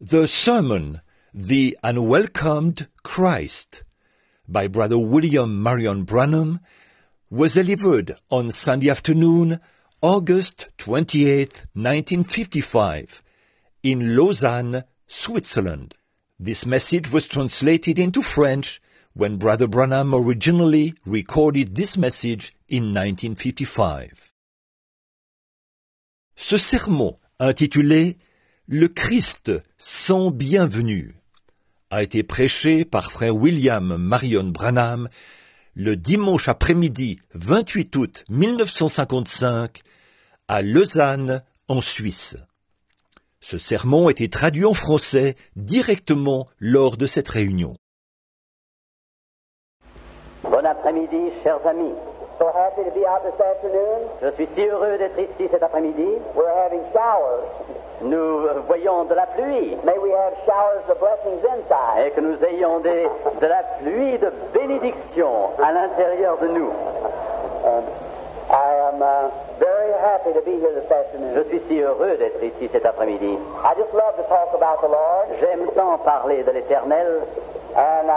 The sermon, The Unwelcomed Christ, by Brother William Marion Branham, was delivered on Sunday afternoon, August 28, 1955, in Lausanne, Switzerland. This message was translated into French when Brother Branham originally recorded this message in 1955. Ce sermon, intitulé « Le Christ sans bienvenue » a été prêché par frère William Marion Branham le dimanche après-midi 28 août 1955 à Lausanne, en Suisse. Ce sermon a été traduit en français directement lors de cette réunion. Bon après-midi, chers amis. So happy to be out this afternoon. Je suis si heureux d'être ici cet après-midi. We're having showers. Nous voyons de la pluie. May we have showers of blessings inside. Et que nous ayons de la pluie de bénédiction à l'intérieur de nous. I am very happy to be here this afternoon. Je suis si heureux d'être ici cet après-midi. I just love to talk about the Lord. J'aime tant parler de l'Éternel. And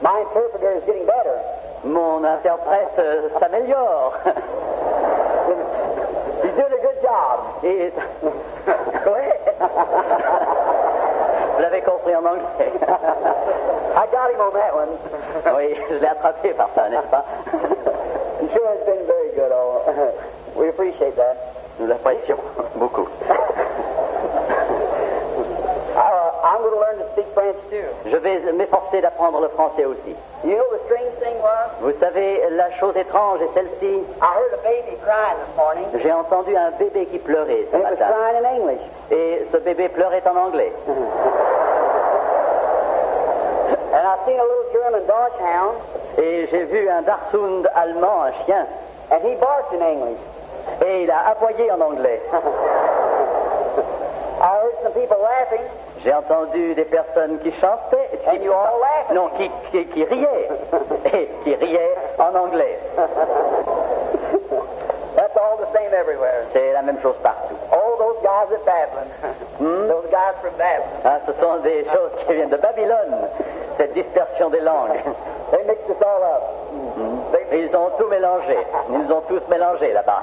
my interpreter is getting better. Mon interprète s'améliore. He's doing a good job. Et... Oui. Vous l'avez compris en anglais. I got him on that one. Oui, je l'ai attrapé par ça, n'est-ce pas? He sure has been very good. Oh, we appreciate that. Nous l'apprécions beaucoup. I'm going to learn to speak French too. Je vais m'efforcer d'apprendre le français aussi. You know the strange thing was? Vous savez, la chose étrange est celle-ci. I heard a baby crying this morning. J'ai entendu un bébé qui pleurait ce And it was matin. crying in English. Et ce bébé pleurait en anglais. And I seen a little German dachshund. Et j'ai vu un dachshund allemand, un chien. And he barked in English. Et il a aboyé en anglais. I heard some people laughing. J'ai entendu des personnes qui chantaient, And you all laughing. non, qui riaient, et qui riaient en anglais. That's all the same everywhere. C'est la même chose partout. All those guys at Babylon. Those guys from Babylon. Ah, ce sont des choses qui viennent de Babylone, cette dispersion des langues. They mixed us all up. Ils ont tout mélangé. Ils ont tous mélangé là-bas.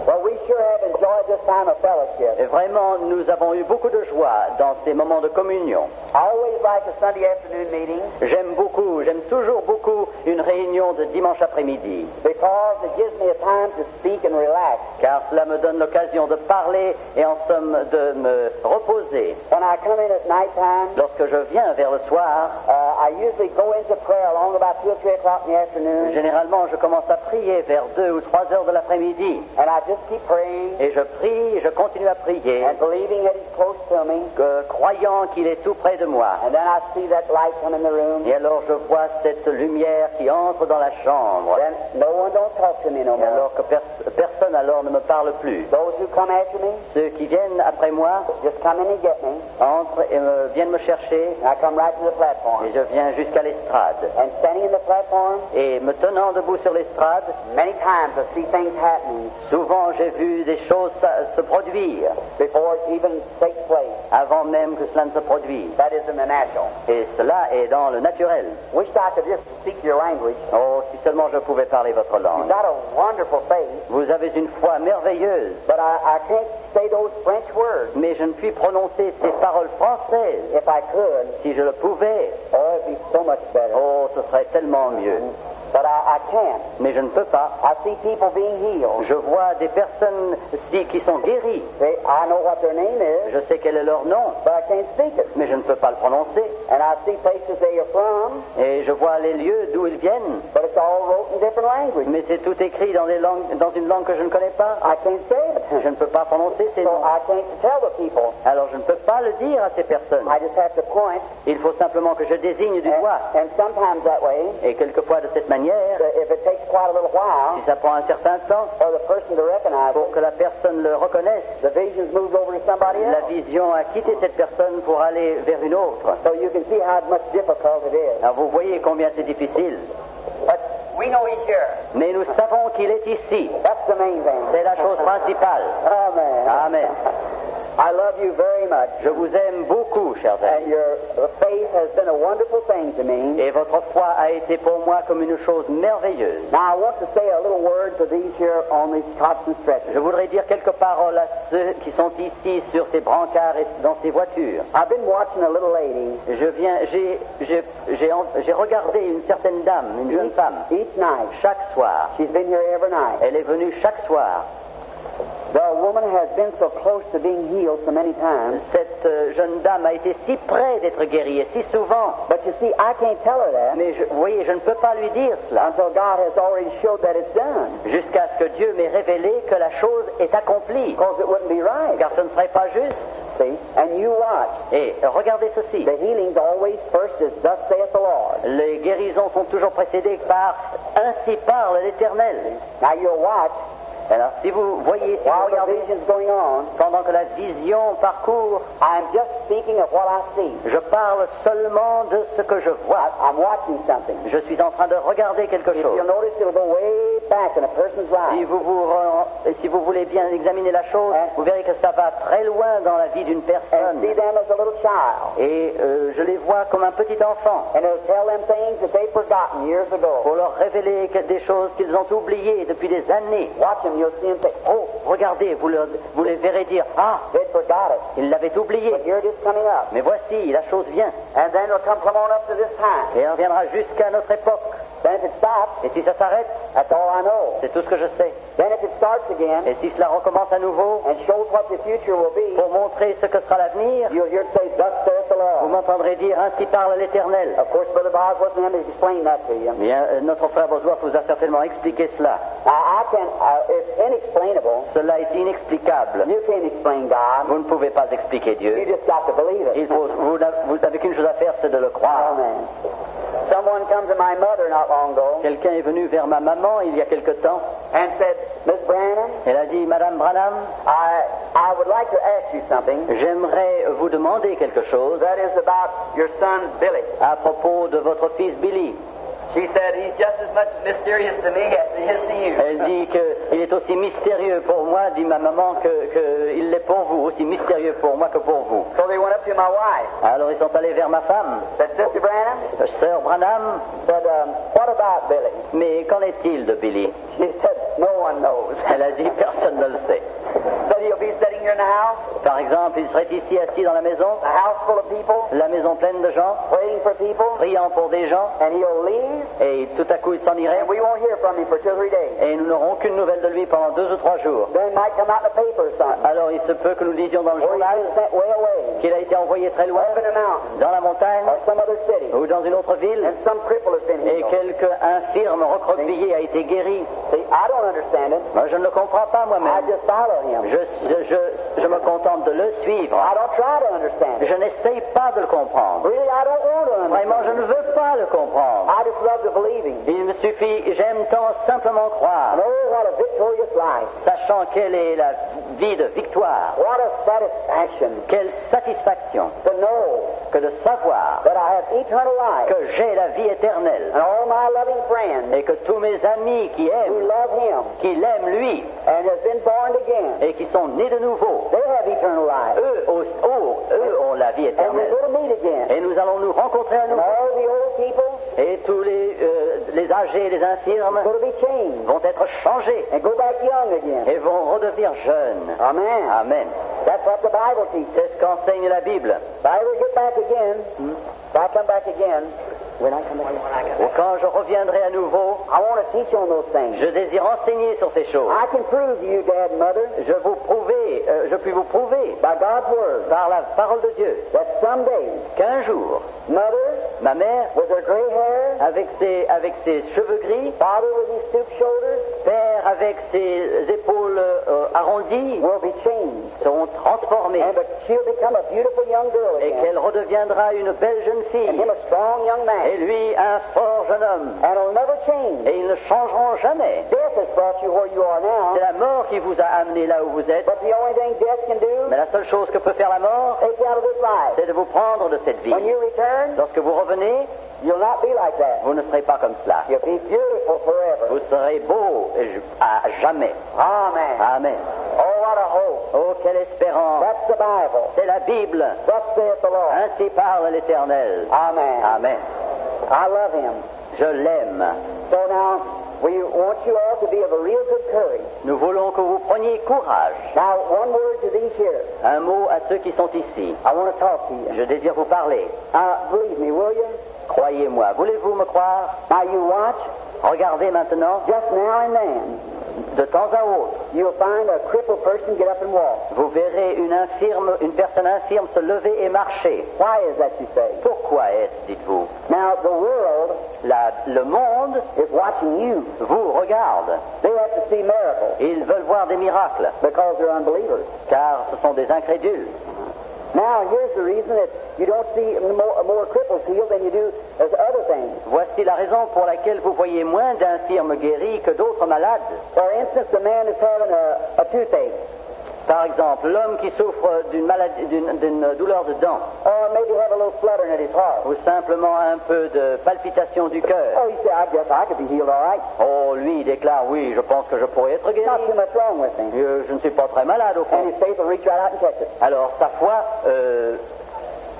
Well, we sure have enjoyed this time of fellowship. Et vraiment, nous avons eu beaucoup de joie dans ces moments de communion. I always like the Sunday afternoon meeting J'aime toujours beaucoup une réunion de dimanche après-midi, because it gives me a time to speak and relax. car cela me donne l'occasion de parler et en somme de me reposer. When I come in at nighttime, Lorsque je viens vers le soir, I usually go into prayer along about 2 or 3 o'clock in the afternoon, généralement je commence à prier vers 2 ou 3 heures de l'après-midi. and I just keep praying Et je prie, je continue à prier, and believing that He's close to me. croyant qu'il est tout près de moi. And then I see that light come in the room. Et alors je vois cette lumière qui entre dans la chambre. Then no one don't talk to me no Et more. alors que personne alors ne me parle plus. Those who come after me, Ceux qui viennent après moi just come in and get me. entrent et viennent me chercher, And I come right to the platform. et je viens jusqu'à l'estrade. And standing in the platform, Et me tenant debout sur l'estrade, many times I see things happening souvent j'ai vu des choses se produire before it even takes place. avant même que cela ne se produise. That is in the natural. Et cela est dans le naturel. Wished I could just speak your language. Oh, si seulement je pouvais parler votre You've langue. got a wonderful faith, Vous avez une foi merveilleuse, but I can't say those French words. mais je ne puis prononcer ces paroles françaises. If I could, Si je le pouvais, oh, it'd be so much better. oh, ce serait tellement mieux. But I can't. Mais je ne peux pas. I see people being healed. Je vois des personnes qui sont guéries. I know what their name is, Je sais quel est leur nom, but I can't speak it. mais je ne peux pas le prononcer. And I see places they are from, Et je vois les lieux d'où ils viennent, but it's all wrote in different language. mais c'est tout écrit dans une langue que je ne connais pas. I can't say it. Je ne peux pas prononcer ces So noms. I can't tell the people. Alors je ne peux pas le dire à ces personnes. I just have to point. Il faut simplement que je désigne du doigt. And sometimes that way, Et quelquefois de cette manière, if it takes quite a little while si ça prend un certain temps for the person to recognize pour it, que la personne le reconnaisse, the vision's moved over to somebody la else. vision a quitté cette personne pour aller vers une autre. So you can see how much difficult it is. Alors vous voyez combien c'est difficile. But we know He's here. Mais nous savons qu'il est ici. That's the main thing. C'est la chose principale. Amen. Amen. I love you very much. Je vous aime beaucoup, chers And amis. your faith has been a wonderful thing to me. Et votre foi a été pour moi comme une chose merveilleuse. Now, I want to say a little word to these here on these cots and stretchers. Je voudrais dire quelques paroles à ceux qui sont ici sur ces brancards et dans ces voitures. I've been watching a little lady J'ai regardé une certaine dame, une jeune femme, each night. chaque soir. She's been here every night. Elle est venue chaque soir. The woman has been so close to being healed so many times. Cette jeune dame a été si près d'être guérie et si souvent. But you see, I can't tell her that Mais vous voyez, je ne peux pas lui dire cela until God has already showed that it's done. jusqu'à ce que Dieu m'ait révélé que la chose est accomplie. Because it wouldn't be right. Car ce ne serait pas juste. See? And you watch. Et regardez ceci. The healing's always first is thus saith the Lord. Les guérisons sont toujours précédées par ainsi parle l'Éternel. Now you'll watch Alors, si vous voyez, si vous while the regardez, vision's going on. pendant que la vision parcourt, I'm just speaking of what I see. je parle seulement de ce que je vois. I'm watching something. Je suis en train de regarder quelque If chose. you'll notice, it'll go way back in a person's life. Si vous voulez bien examiner la chose, vous verrez que ça va très loin dans la vie d'une And personne. see them as a little child. Et je les vois comme un petit enfant, And it'll tell them things that they've forgotten years ago. pour leur révéler des choses qu'ils ont oubliées depuis des années. Watch them, you'll see them say, oh, Regardez, vous les verrez dire, ah, they'd forgot it. ils l'avaient oublié. But here it is coming up. Mais voici, la chose vient. And then it'll come on up to this time. Et elle reviendra jusqu'à notre époque. Then if it stops, Et si ça s'arrête, that's all I know. c'est tout ce que je sais. Then if it starts again Et si cela recommence à nouveau, and shows what the future will be, pour montrer ce que sera l'avenir, you'll hear it say, thus saith the vous Lord. m'entendrez dire, ainsi parle l'Éternel. Of course, Brother Bob wasn't able to explain that to you. Bien, notre frère Bosworth vous a certainement expliqué cela. Now, it's inexplainable. Cela est inexplicable. You can't explain God. Vous ne pouvez pas expliquer Dieu. You just got to believe it. Vous n'avez qu'une chose à faire, c'est de le croire. Amen. Someone come to my mother not long ago Quelqu'un est venu vers ma maman il y a quelque temps. and said, Miss Branham, Elle a dit, Madame Branham, I would like to ask you something. j'aimerais vous demander quelque chose That is about your son Billy. à propos de votre fils Billy. She said he's just as much mysterious to me as he is to you. Elle dit qu'il est aussi mystérieux pour moi, dit ma maman, qu'il l'est pour vous, aussi mystérieux pour moi que pour vous. So they went up to my wife. Alors ils sont allés vers ma femme, Said, Sister Branham, Sœur Branham, said, what about Billy? mais qu'en est-il de Billy? She said, no one knows. Elle a dit, personne ne le sait. Said he'll be sitting here in the house, Par exemple, il serait ici assis dans la maison, a house full of people, la maison pleine de gens, waiting for people, priant pour des gens, and he'll leave, et tout à coup il s'en irait, and we won't hear from him for 2 or 3 days. et nous n'aurons aucune nouvelle de lui pendant 2 ou 3 jours. Then it might come out in the paper or something. Alors il se peut que nous lisions dans le Or he's journal been sent way away, qu'il a été envoyé très loin, up in the mountains, dans la montagne, or some other city, ou dans une autre ville, and some cripple has been et healed. quelque infirme recroquevillé a été guéri. See, I don't understand it. Moi, je ne le comprends pas I moi-même. just follow him. Je me contente de le suivre. I don't try to understand it. Je n'essaye pas de le comprendre. Really, I don't want to Vraiment, je understand ne veux pas le comprendre. I just love the believing. Il me suffit, j'aime tant simplement croire, And oh, what a victorious life. sachant quelle est la vie de victoire, What a satisfaction quelle satisfaction to know que de savoir that I have eternal life. que j'ai la vie éternelle And all my loving friends et que tous mes amis qui who aiment, love him qui l'aiment lui and has been born again, et qui sont nés de nouveau, they have eternal life. eux ont la vie And we're éternelle. going to meet again. Et nous allons nous rencontrer à And nouveau. all the old people Et tous les âgés et les infirmes are going to be changed vont être changés and go back young again. et vont redevenir jeunes. Amen. Amen. That's what the Bible teaches. C'est ce qu'enseigne la Bible. If I ever get back again, if I come back again, when I come back, Ou quand je reviendrai à nouveau, I want to teach on those things. je désire enseigner sur ces choses. I can prove to you, Dad and Mother, Je puis vous prouver by God's Word, par la parole de Dieu that someday, qu'un jour, Mother, ma mère, with her gray hair, avec ses cheveux gris, Father with his stooped shoulders, père avec ses épaules arrondies, will be changed. seront transformés And but she'll become a beautiful young girl et again. qu'elle redeviendra une belle jeune And fille him a strong young man. et lui un fort jeune homme. And it'll never change. Et ils ne changeront jamais. Death has brought you where you are now. C'est la mort qui vous a amené là où vous êtes. But the only thing death can do, Mais la seule chose que peut faire la mort, take you out of this life. c'est de vous prendre de cette vie. When you return, Lorsque vous revenez, you'll not be like that. vous ne serez pas comme cela. You'll be beautiful forever. Vous serez beau à jamais. Amen. Amen. Oh, what a hope. Oh, quelle espérance! That's the Bible. C'est la Bible. Thus saith the Lord. Ainsi parle l'Éternel. Amen. Amen. I love him. Je l'aime. So now, we want you all to be of a real good courage. Nous voulons que vous preniez courage. Now, one word to these here. Un mot à ceux qui sont ici. I want to talk to you. Je désire vous parler. Believe me, will you? Croyez-moi. Voulez-vous me croire? Now you watch. Regardez maintenant. Just now and then, De temps à autre, you'll find a crippled person get up and walk. vous verrez une personne infirme se lever et marcher. Why is that, you say? Pourquoi est-ce, dites-vous? Now, the world Le monde is watching you. vous regarde. They have to see miracles Ils veulent voir des miracles, because they're unbelievers. car ce sont des incrédules. Now, here's the reason that you don't see more cripples healed than you do as other things. Voici la raison pour laquelle vous voyez moins d'infirmes guéris que d'autres malades. For instance, the man is having a toothache, Par exemple, l'homme qui souffre d'une maladie, d'une douleur de dents, or maybe have a little fluttering at his heart. ou simplement un peu de palpitation du cœur. Oh, he said, I guess I could be healed all right. Oh, lui, il déclare, oui, je pense que je pourrais être guéri. Not too much wrong with him. Je ne suis pas très malade, au And fond. his faith will reach right out and catch it. Alors, sa foi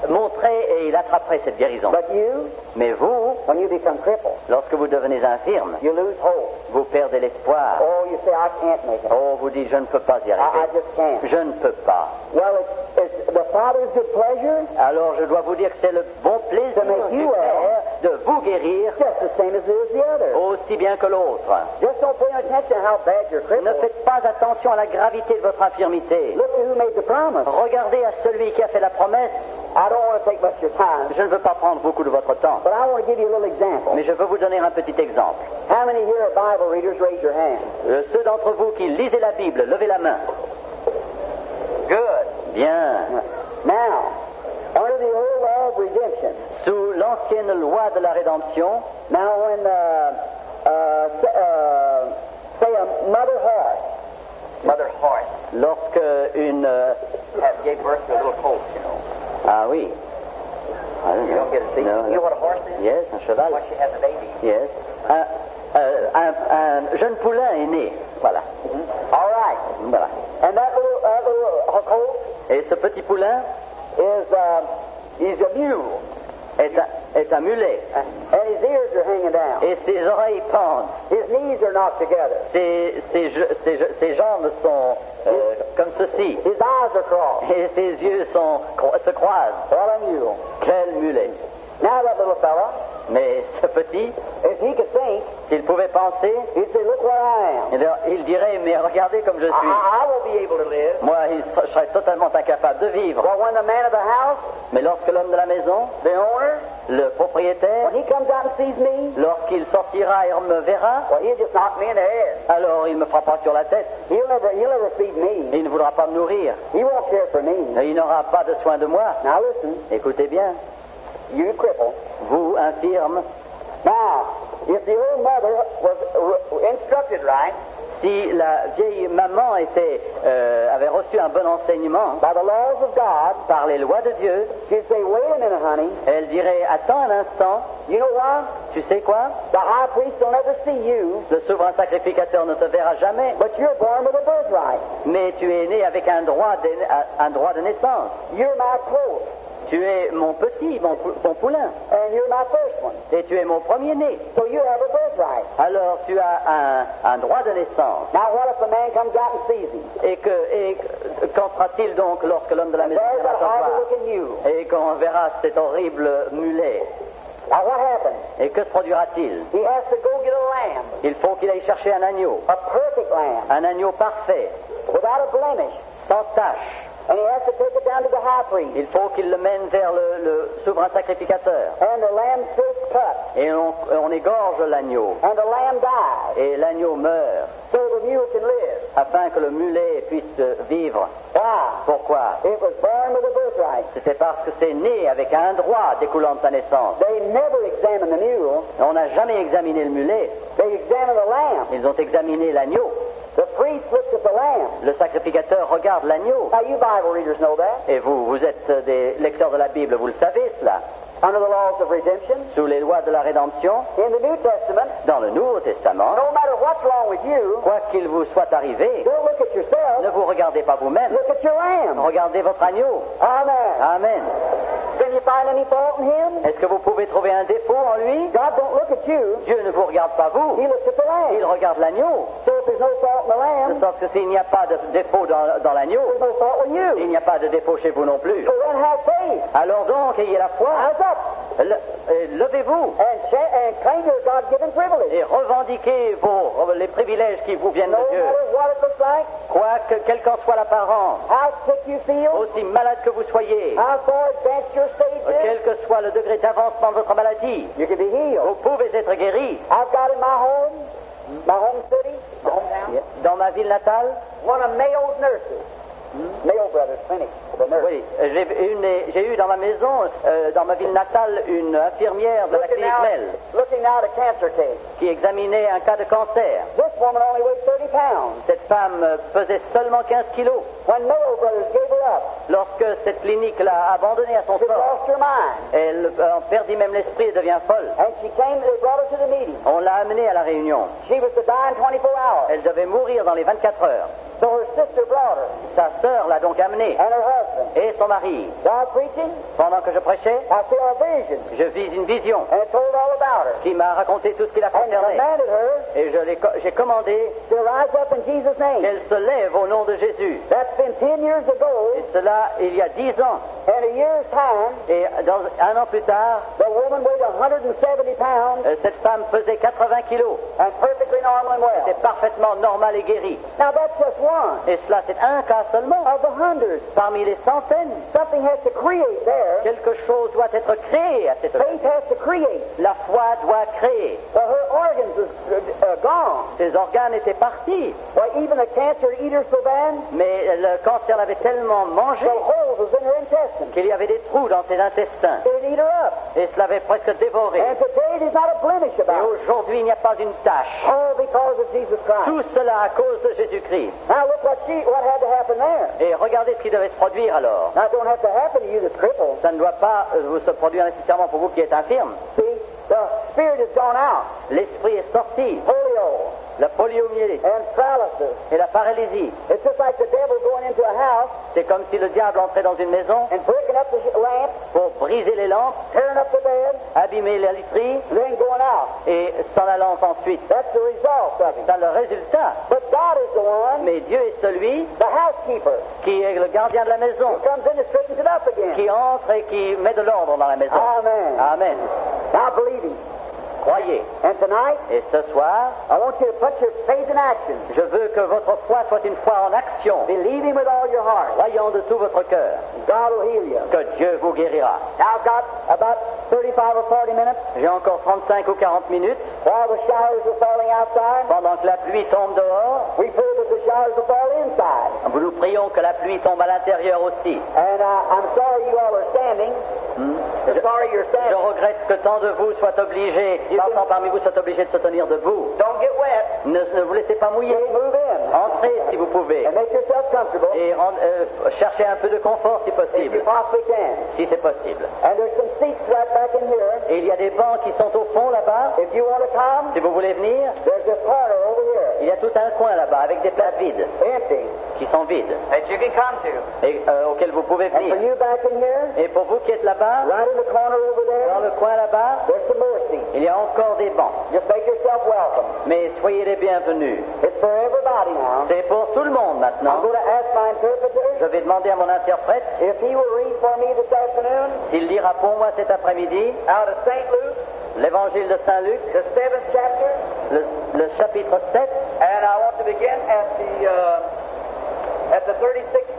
montrait et il attraperait cette guérison. But you, Mais vous, when you become crippled, lorsque vous devenez infirme, you lose hope. vous perdez l'espoir. Oh, you say, I can't make it. Oh, vous dites, je ne peux pas y I arriver. just can't. Je ne peux pas. Well, it's the Father's good pleasure Alors, je dois vous dire que c'est le bon plaisir To make du you Père de vous guérir just the same as it is the other. aussi bien que l'autre. Just don't pay attention to how bad you're Ne crippled. faites pas attention à la gravité de votre infirmité. Look at who made the promise. Regardez à celui qui a fait la promesse. I don't want to take much of your time, Je ne veux pas prendre beaucoup de votre temps, but I want to give you a little example. mais je veux vous donner un petit exemple. How many here are Bible readers? Raise your hand. Ceux d'entre vous qui lisez la Bible, levez la main. Good. Bien. Now, under the old law of redemption, Sous l'ancienne loi de la rédemption, now when, say a mother horse lorsque une... gave birth to a little colt, you know. Ah oui. I don't You don't get to see. No, You know what a horse is? Yes, un cheval. When she has a baby. Yes. Un jeune poulain est né. Voilà. All right. Voilà. And that little colt Et ce petit poulain is a mule. est un mulet. And his ears are hanging down. Et ses oreilles pendent. His knees are knocked together. Ses jambes sont comme ceci. His eyes are crossed. Et ses yeux se croisent. What a mule. Quel mulet. Now that little fella, Mais ce petit, if he could think, s'il pouvait penser, he'd say, look where I am. eh bien, il dirait, mais regardez comme je suis. I won't be able to live. Moi, je serais totalement incapable de vivre. But when the man of the house, Mais lorsque l'homme de la maison, the owner, le propriétaire, when he comes out and sees me, lorsqu'il sortira et me verra, well, he'll just knock me in the head. alors il me frappera sur la tête. He'll never feed me. Il ne voudra pas me nourrir. He won't care for me. Et il n'aura pas de soin de moi. Now listen, Écoutez bien, you cripple. vous, infirme, Now, if the old mother was instructed right si la vieille maman avait reçu un bon enseignement by the laws of God, par les lois de Dieu, she'd say, wait a minute, honey. elle dirait, attends un instant, You know what? tu sais quoi? The high priest will never see you, Le souverain sacrificateur ne te verra jamais, but you're born with a birthright. mais tu es né avec un droit de naissance. You're my close, Tu es mon petit, mon poulain, and you're my first one. et tu es mon premier-né. So you have a birthright. Alors tu as un droit de naissance. Now, what if a man comes out and sees him? Et qu'en sera-t-il donc lorsque l'homme de la maison There's viendra that te voir horrible-looking mule. et qu'on verra cet horrible mulet? Now, what happens? Et que se produira-t-il? He has to go get a lamb, Il faut qu'il aille chercher un agneau, a perfect lamb, un agneau parfait, without a blemish, sans tache. and he has to take it down to the high priest. Il faut qu'il le mène vers le souverain sacrificateur. And the lamb sits cut, Et on égorge l'agneau. and the lamb dies, Et l'agneau meurt, so the mule can live. afin que le mulet puisse vivre. Why? Pourquoi? It was born with a birthright. C'était parce que c'est né avec un droit découlant de sa naissance. They never examined the mule. On n'a jamais examiné le mulet. They examined the lamb. Ils ont examiné l'agneau. The priest looks at the lamb. Le sacrificateur regarde l'agneau. Now, you Bible readers know that. Et vous êtes des lecteurs de la Bible, vous le savez cela. under the laws of redemption. sous les lois de la rédemption. In the New Testament, Dans le Nouveau Testament, no matter what's wrong with you, quoi qu'il vous soit arrivé, don't look at yourself, ne vous regardez pas vous-même, look at your lamb. regardez votre agneau. Amen. Amen. Can you find any fault in him? Est-ce que vous pouvez trouver un défaut en lui? God don't look at you, Dieu ne vous regarde pas vous, he looks at the il lamb. regarde l'agneau. So if there's no fault in the De lamb, sorte que s'il n'y a pas de défaut dans l'agneau, there's no fault with il you. n'y a pas de défaut chez vous non plus. So then have faith. Alors donc, ayez la foi, Rise up levez-vous and claim your God-given privilege. et revendiquez les privilèges qui vous viennent No de Dieu. matter what it looks like, Quelle qu'en soit l'apparence, how sick you feel, aussi malade que vous soyez, how far advanced your stage is, quel que soit le degré d'avancement de votre maladie, you can be healed. vous pouvez être guéri. I've got in my home city, my hometown, Dans ma ville natale, one of Mayo's nurses, Mayo Brothers Clinic, the nurse. oui, j'ai eu dans ma maison, dans ma ville natale, une infirmière de la clinique Mel Looking out a cancer case. qui examinait un cas de cancer. This woman only weighed 30 pounds. Cette femme pesait seulement 15 kilos. When Mayo Brothers gave her up, Lorsque cette clinique l'a abandonnée à son she sort, lost her mind. elle en perdit même l'esprit et devient folle. And they brought her to the meeting. On l'a amenée à la réunion. She was to die in 24 hours. Elle devait mourir dans les 24 heures. So her sister brought her, Sa sœur l'a donc amenée, and her husband. et son mari. While preaching, Pendant que je prêchais, I saw a vision, je vis une vision and it told all about her. qui m'a raconté tout ce qui la And concernait. commanded her Et j'ai commandé to rise up in Jesus' name. qu'elle se lève au nom de Jésus. That's been 10 years ago. Et cela, il y a 10 ans. In a year's time, Et dans un an plus tard, the woman weighed 170 pounds cette femme pesait 80 kilos. and perfectly normal and well. C'était parfaitement normal et guéri. Now that's just one Et cela, c'est un cas seulement. of the hundreds. Parmi les centaines, Something has to create there. quelque chose doit être créé à cette Faith has to create. La foi doit créer. Well, her organs is gone. Ses organes étaient partis. Why, even the cancer eat her so bad, Mais le cancer l'avait tellement mangé the holes was in her intestines. qu'il y avait des trous dans ses intestins. It eat her up. Et cela avait presque dévoré. And today there's not a blemish Et about it. aujourd'hui, il n'y a pas une tache. All because of Jesus Christ. Tout cela à cause de Jésus-Christ. Now look what had to happen there. Et regardez ce qui devait se produire alors. Now it don't have to happen to you that's crippled. Ça ne doit pas vous se produire nécessairement pour vous qui êtes infirme. See, the spirit has gone out. L'esprit est sorti. Polio La poliomyélite and paralysis. et la paralysie. It's just like the devil going into a house C'est comme si le diable entrait dans une maison and breaking up the lamp, pour briser les lampes, tearing up the bed, abîmer la literie and then going out. et s'en allant ensuite. That's the result of it. C'est le résultat. But God is the one, Mais Dieu est celui the housekeeper, qui est le gardien de la maison, who comes in and straightens it up again. qui entre et qui met de l'ordre dans la maison. Amen. Amen. Now believe Him. Croyez. And tonight, Et ce soir, I want you to put your faith in action. je veux que votre foi soit une foi en action, Believe Him with all your heart. croyant de tout votre cœur God will heal you. que Dieu vous guérira. Now I've got about 35 or 40 minutes J'ai encore 35 ou 40 minutes while the showers are falling outside. pendant que la pluie tombe dehors. We pray that the showers will fall inside. Nous prions que la pluie tombe à l'intérieur aussi. And I'm sorry you all are standing. I'm sorry you're Je standing. regrette que tant de vous soient obligés, tant parmi vous soient obligés de se tenir debout. Don't get wet. Ne vous laissez pas mouiller. Move in Entrez si vous pouvez. and make yourself comfortable Et cherchez un peu de confort si if you possible. possibly can. Si c'est possible. And there's some seats right back in here. Et il y a des bancs qui sont au fond là-bas. If you want to come, Si vous voulez venir, there's a corner over here, il y a tout un coin là-bas avec des places vides, empty, qui sont vides, that you can come to. et auxquelles vous pouvez And for venir. you back in here, Et pour vous qui êtes là-bas, right in the corner over dans there, le coin là-bas, there's some more seats. il y a encore des bancs. Just make yourself welcome. Mais soyez les bienvenus. It's for everybody now. C'est pour tout le monde I'm maintenant. going to ask my interpreter Je vais demander à mon interprète if he will read for me this afternoon s'il lira pour moi cet après-midi out of St. Luke, l'évangile de Saint Luc, the 7th chapter, le chapitre 7, and I want to begin at the 36th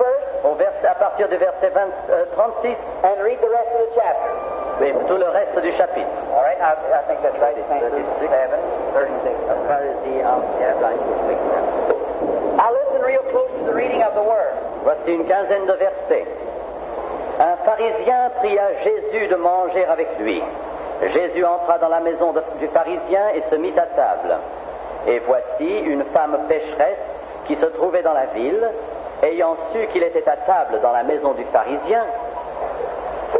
verse à partir du verset 36, and read the rest of the chapter. et tout le reste du chapitre. All right, I think that's right. St. Luke 7, 36. Now listen real close to the reading of the Word. Voici une quinzaine de versets. Un pharisien pria Jésus de manger avec lui. Jésus entra dans la maison du pharisien et se mit à table. Et voici une femme pécheresse qui se trouvait dans la ville, ayant su qu'il était à table dans la maison du pharisien,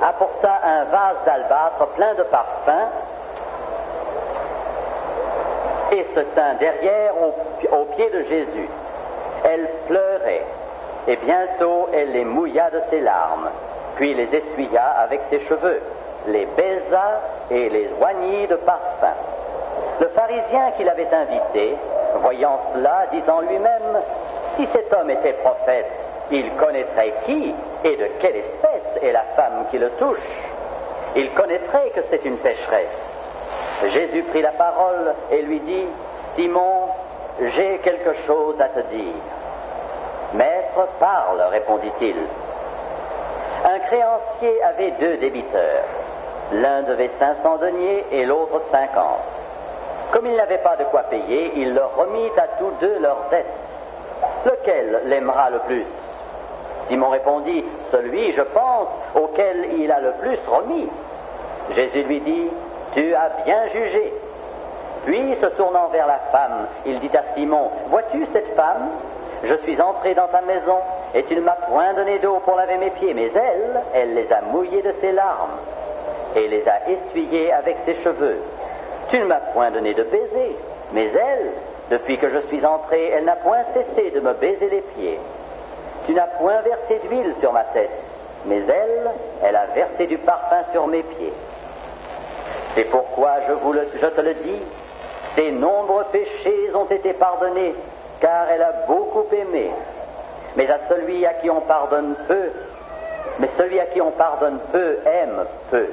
apporta un vase d'albâtre plein de parfums et se tint derrière aux pieds de Jésus. Elle pleurait, et bientôt elle les mouilla de ses larmes, puis les essuya avec ses cheveux, les baisa et les oignit de parfum. Le pharisien qui l'avait invité, voyant cela, dit en lui-même, « Si cet homme était prophète, il connaîtrait qui et de quelle espèce est la femme qui le touche. Il connaîtrait que c'est une pécheresse. » Jésus prit la parole et lui dit, « Simon, j'ai quelque chose à te dire. »« Maître, parle, répondit-il. » Un créancier avait 2 débiteurs. L'un devait 500 deniers et l'autre 50. Comme il n'avait pas de quoi payer, il leur remit à tous 2 leurs dettes. Lequel l'aimera le plus? Simon répondit, « Celui, je pense, auquel il a le plus remis. » Jésus lui dit, « Tu as bien jugé. » Puis, se tournant vers la femme, il dit à Simon, « Vois-tu cette femme? Je suis entré dans ta maison, et tu ne m'as point donné d'eau pour laver mes pieds, mais elle les a mouillés de ses larmes, et les a essuyés avec ses cheveux. Tu ne m'as point donné de baiser, mais elle, depuis que je suis entré, elle n'a point cessé de me baiser les pieds. Tu n'as point versé d'huile sur ma tête, mais elle a versé du parfum sur mes pieds. C'est pourquoi je te le dis, ses nombreux péchés ont été pardonnés, car elle a beaucoup aimé. Mais celui à qui on pardonne peu aime peu.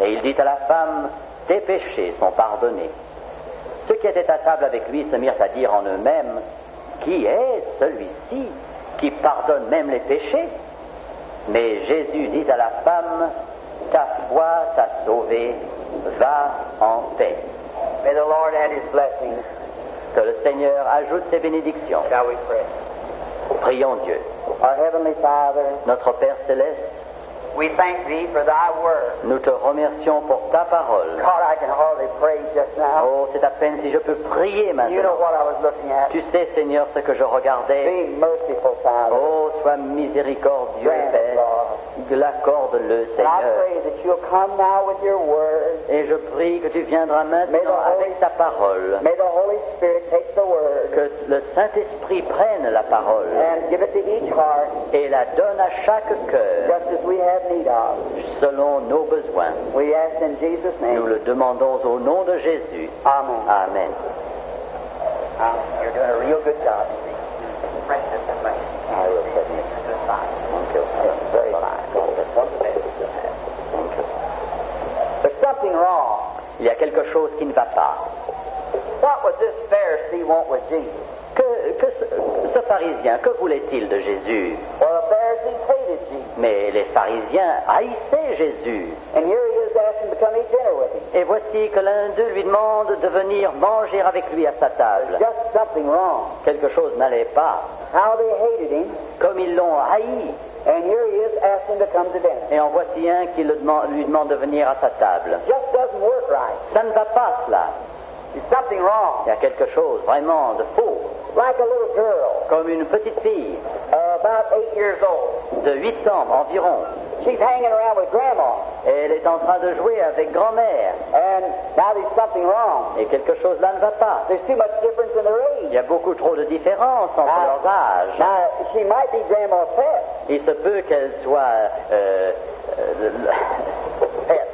Et il dit à la femme, tes péchés sont pardonnés. Ceux qui étaient à table avec lui se mirent à dire en eux-mêmes, qui est celui-ci qui pardonne même les péchés? Mais Jésus dit à la femme, ta foi t'a sauvée, va en paix. May the Lord add His blessings. Que le Seigneur ajoute ses bénédictions. Shall we pray? Prions Dieu. Our Heavenly Father, Notre Père Céleste, we thank Thee for Thy Word. nous te remercions pour ta parole. God, I can hardly pray just now. Oh, c'est à peine si je peux prier You know maintenant. what I was looking at. Tu sais, Seigneur, ce que je regardais. Be merciful, Father. Oh, sois miséricordieux, Grant it, Père. Lord. L'accorde-le, And I Seigneur. pray that You'll come now with Your Word. Et je prie que tu viendras maintenant avec ta parole. May the Holy Spirit take the Word Que le Saint-Esprit prenne la parole and give it to each heart et la donne à chaque cœur just as we have need of. selon nos besoins. We ask in Jesus' Nous name. le demandons au nom de Jésus. Amen. Amen. You're doing a real good job. Precious and much. I will submit. Thank you. Very fine. That's one of the best you have. Thank you. There's something wrong. Il y a quelque chose qui ne va pas. What would this Pharisee want with Jesus? Ce pharisien, que voulait-il de Jésus? Well, the Pharisees hated Jesus. Mais les pharisiens haïssaient Jésus. And here he is asking to come eat dinner with him. Et voici que l'un d'eux lui demande de venir manger avec lui à sa table. Just something wrong. Quelque chose n'allait pas. How they hated him. Comme ils l'ont haï. And here he is asking to come to dinner. Et en voici un qui lui demande de venir à sa table. Just doesn't work right. Ça ne va pas, cela. There's something wrong. Il y a quelque chose vraiment de faux. Like a little girl, Comme une petite fille about 8 years old. de 8 ans environ. She's hanging around with Grandma. Et elle est en train de jouer avec grand-mère. And now there's something wrong. Et quelque chose là ne va pas. There's too much difference in their Il age. y a beaucoup trop de différence entre leurs âges. Now, she might be Grandma's pet. Il se peut qu'elle soit Pet.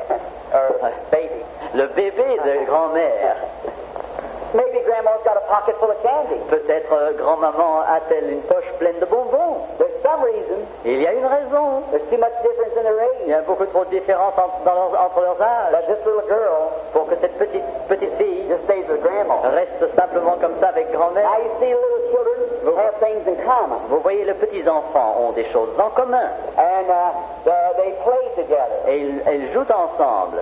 Or baby. le bébé de grand-mère. Maybe Grandma's got a pocket full of candy. Peut-être grand-maman a-t-elle une poche pleine de bonbons. There's some reason. Il y a une raison. There's too much difference in their Il y age. a beaucoup trop de différence entre leurs âges But this little girl pour que cette petite fille just stays with Grandma. reste simplement comme ça avec grand-mère. Now you see, little children have things in common. Vous voyez, les petits-enfants ont des choses en commun And they play together et ils jouent ensemble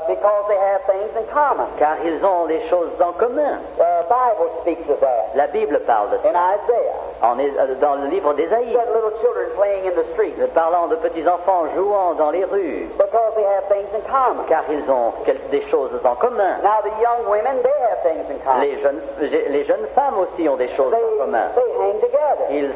because they have things in common. car ils ont des choses en commun. The Bible speaks of that La Bible parle de in ça Isaiah. dans le livre d'Ésaïe, Said little children playing in the street parlant de petits-enfants jouant dans les rues because they have things in common. car ils ont des choses en commun. Now the young women, they have things in common. Les jeunes femmes aussi ont des choses en commun. They hang together. Elles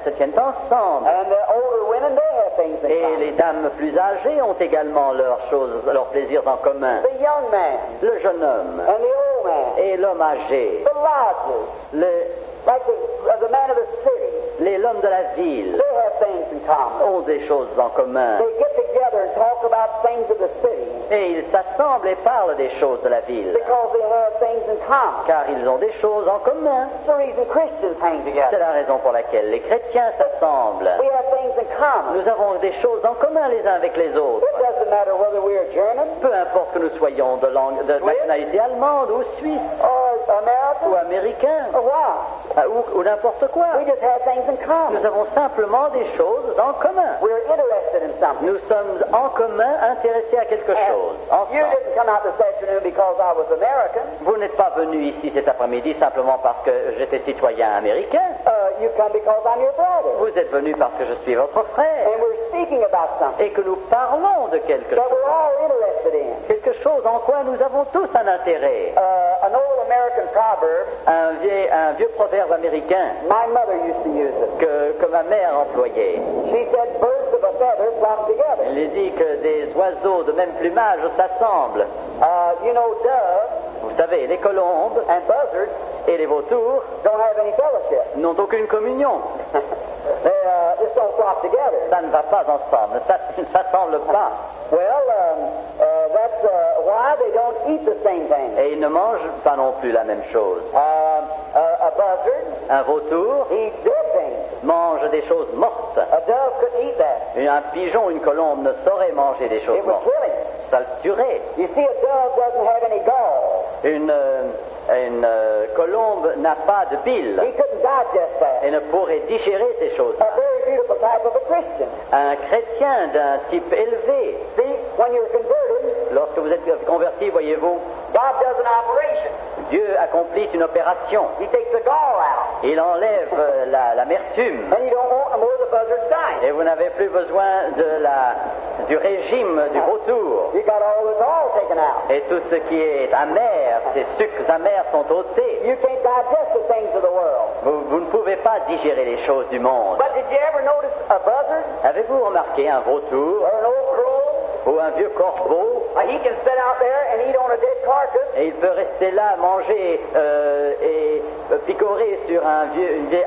se tiennent ensemble. And the older women, they have things they Et find. les dames plus âgées ont également leurs plaisirs en commun. The young man Le jeune homme and the old man, et l'homme âgé, the lodgers, like the man of the city, l'homme de la ville they have things in common. ont des choses en commun. They get together and talk about things of the city Et ils s'assemblent et parlent des choses de la ville, because they have things in common. car ils ont des choses en commun. That's the reason Christians hang C'est together. la raison pour laquelle les chrétiens s'assemblent. We have things in common. Nous avons des choses en commun les uns avec les autres. It doesn't matter whether we are German Peu importe que nous soyons de nationalité allemande ou suisse or American ou américain or what. ou n'importe quoi. We just have things in common. Nous avons simplement des choses en commun. We're interested in something. Nous sommes en commun intéressés à quelque chose. You Ensemble. didn't come out this afternoon because I was American. Vous n'êtes pas venu ici cet après-midi simplement parce que j'étais citoyen américain. You come because I'm your brother. Vous êtes venu parce que je suis votre frère And we're speaking about something et que nous parlons de quelque that chose. we're all interested in. Quelque chose en quoi nous avons tous un intérêt. An old American proverb, Un vieux proverbe américain my mother used to use it. que ma mère employait. She said, birds of a feather flock together. Elle dit que des oiseaux de même plumage s'assemblent. You know, doves Vous savez, les colombes and buzzards et les vautours don't have any fellowship. n'ont aucune communion. They just don't flock together. Ça ne va pas ensemble, ça ne s'assemble pas. Well, that's why they don't eat the same thing. Et ils ne mangent pas non plus la même chose. A buzzard Un vautour eats dead things. mange des choses mortes. A dove couldn't eat that. Un pigeon, une colombe ne saurait manger des choses It would mortes. kill him. Ça le tuerait. You see, a dove doesn't have any gall. Une colombe n'a pas de bile He couldn't digest that. et ne pourrait digérer ces choses. A very beautiful type of a Christian. Un chrétien d'un type élevé, See, when you're converted, lorsque vous êtes converti, voyez-vous, God does an operation. Dieu accomplit une opération. He takes the gall out. Il enlève l'amertume And you don't want no more of the buzzard's diet. et vous n'avez plus besoin du régime du vautour. You got all the gall taken out. Et tout ce qui est amer, ces sucres amers sont ôtés. You can't digest the things of the world. Vous ne pouvez pas digérer les choses du monde. But did you ever notice a buzzard Avez-vous remarqué un vautour or an old crow? ou un vieux corbeau? He can sit out there and eat on a dead carcass. Et il peut rester là, manger et picorer sur un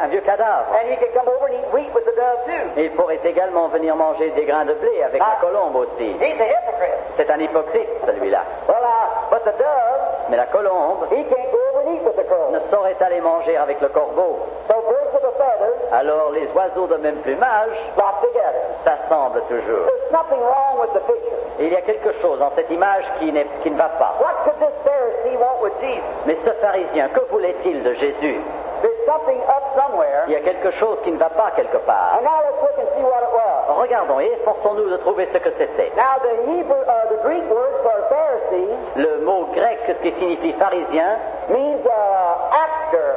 vieux cadavre. And he can come over and eat wheat with the dove too. Et il pourrait également venir manger des grains de blé avec la colombe aussi. He's a hypocrite. C'est un hypocrite, celui-là. Well, but the dove, Mais la colombe he can't go over and eat with the crow. ne saurait aller manger avec le corbeau. So birds of a feather Alors les oiseaux de même plumage flock together. s'assemblent toujours. There's something wrong with the picture. Et il y a quelque chose dans cette image qui ne va pas. What could this Pharisee want with Jesus? Mais ce pharisien, que voulait-il de Jésus? There's something up somewhere. Il y a quelque chose qui ne va pas quelque part. And now let's look and see what it was. Regardons et efforçons-nous de trouver ce que c'était. Now the Greek word for Pharisee Le mot grec qui signifie pharisien means actor.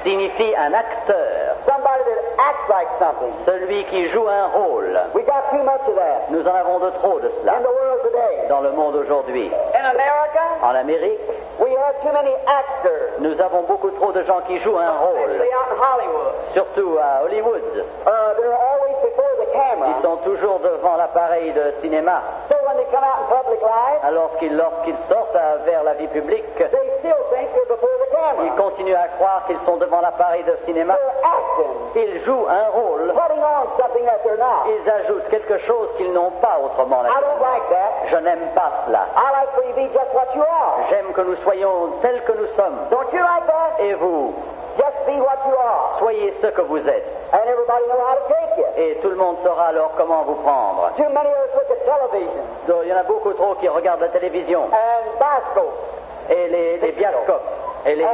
signifie un acteur, Somebody that acts like something. celui qui joue un rôle. We got too much of that Nous en avons de trop de in cela the world today. dans le monde aujourd'hui. In America, En Amérique, we have too many actors, nous avons beaucoup trop de gens qui jouent un rôle, especially out in Hollywood. surtout à Hollywood. They're always before the camera. Ils sont toujours devant l'appareil de cinéma. So when they come out in public life, Alors lorsqu'ils sortent vers la vie publique, they still think they're before the ils camera. continuent à croire qu'ils sont devant l'appareil de cinéma. They're acting, Ils jouent un rôle. putting on something that they're not. Ils ajoutent quelque chose qu'ils n'ont pas autrement. I don't like that. Je n'aime pas cela. I like for you to be just what you are. J'aime que nous soyons tels que nous sommes. Don't you like that? Et vous, Just be what you are. soyez ce que vous êtes. And everybody know how to take you. Et tout le monde saura alors comment vous prendre. Too many of us look at television Donc, il y en a beaucoup trop qui regardent la télévision and bioscopes. et les bioscopes et les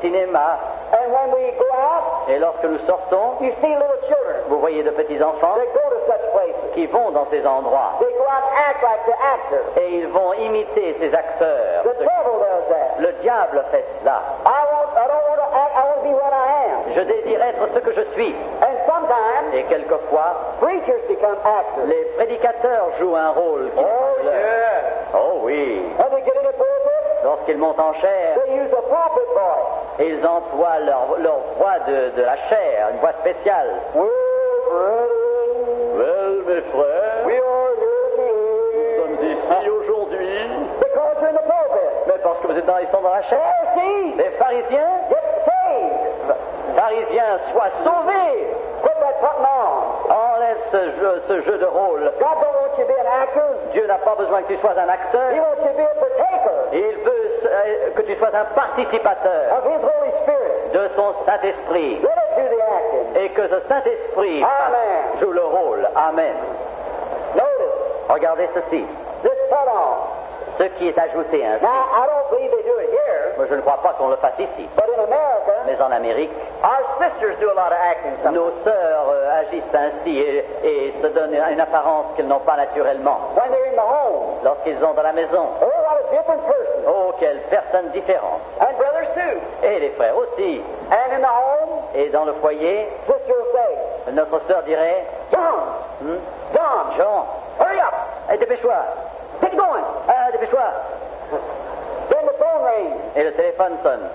cinémas. And when we go out, Et lorsque nous sortons, you see little children. vous voyez de petits enfants They go to such places. qui vont dans ces endroits. They go out and act like the actor. Et ils vont imiter ces acteurs. The devil does that. Le diable fait cela. I don't want to act. I want to be what I am. Je désire être ce que je suis. And sometimes Et quelquefois, preachers become actors. les prédicateurs jouent un rôle qui Oh, leur. yeah. Oh oui. When they get in the pulpit, Lorsqu'ils montent en chair, they use a pulpit voice. et ils emploient leur voix de la chair, une voix spéciale. Well, brethren, Well, mes frères, we parce que ils sont dans la chair. Pharisees, Les pharisiens, get saved. pharisiens, soient sauvés. Quit that putting on. Enlève ce jeu de rôle. God don't want you to be an actor. Dieu n'a pas besoin que tu sois un acteur. He wants you to be a partaker Il veut que tu sois un participateur of His Holy Spirit. de son Saint-Esprit. Let it do the acting. Et que ce Saint-Esprit Amen. joue le rôle. Amen. Notice, Regardez ceci. this put on. Ce qui est ajouté ainsi. Now, I don't believe they do it here, Moi, je ne crois pas qu'on le fasse ici. but in America, Mais en Amérique, our sisters do a lot of acting sometimes. nos sœurs agissent ainsi et se donnent une apparence qu'elles n'ont pas naturellement. When they're in the home, Lorsqu'ils sont dans la maison, a whole lot of different persons. oh, quelles personnes différentes. And brothers too. Et les frères aussi. And in the home, Et dans le foyer, sister will say, notre sœur dirait, John, John, Jean, hurry up, dépêche-toi, get going. dépêche-toi. Then the phone rings. Et le téléphone sonne.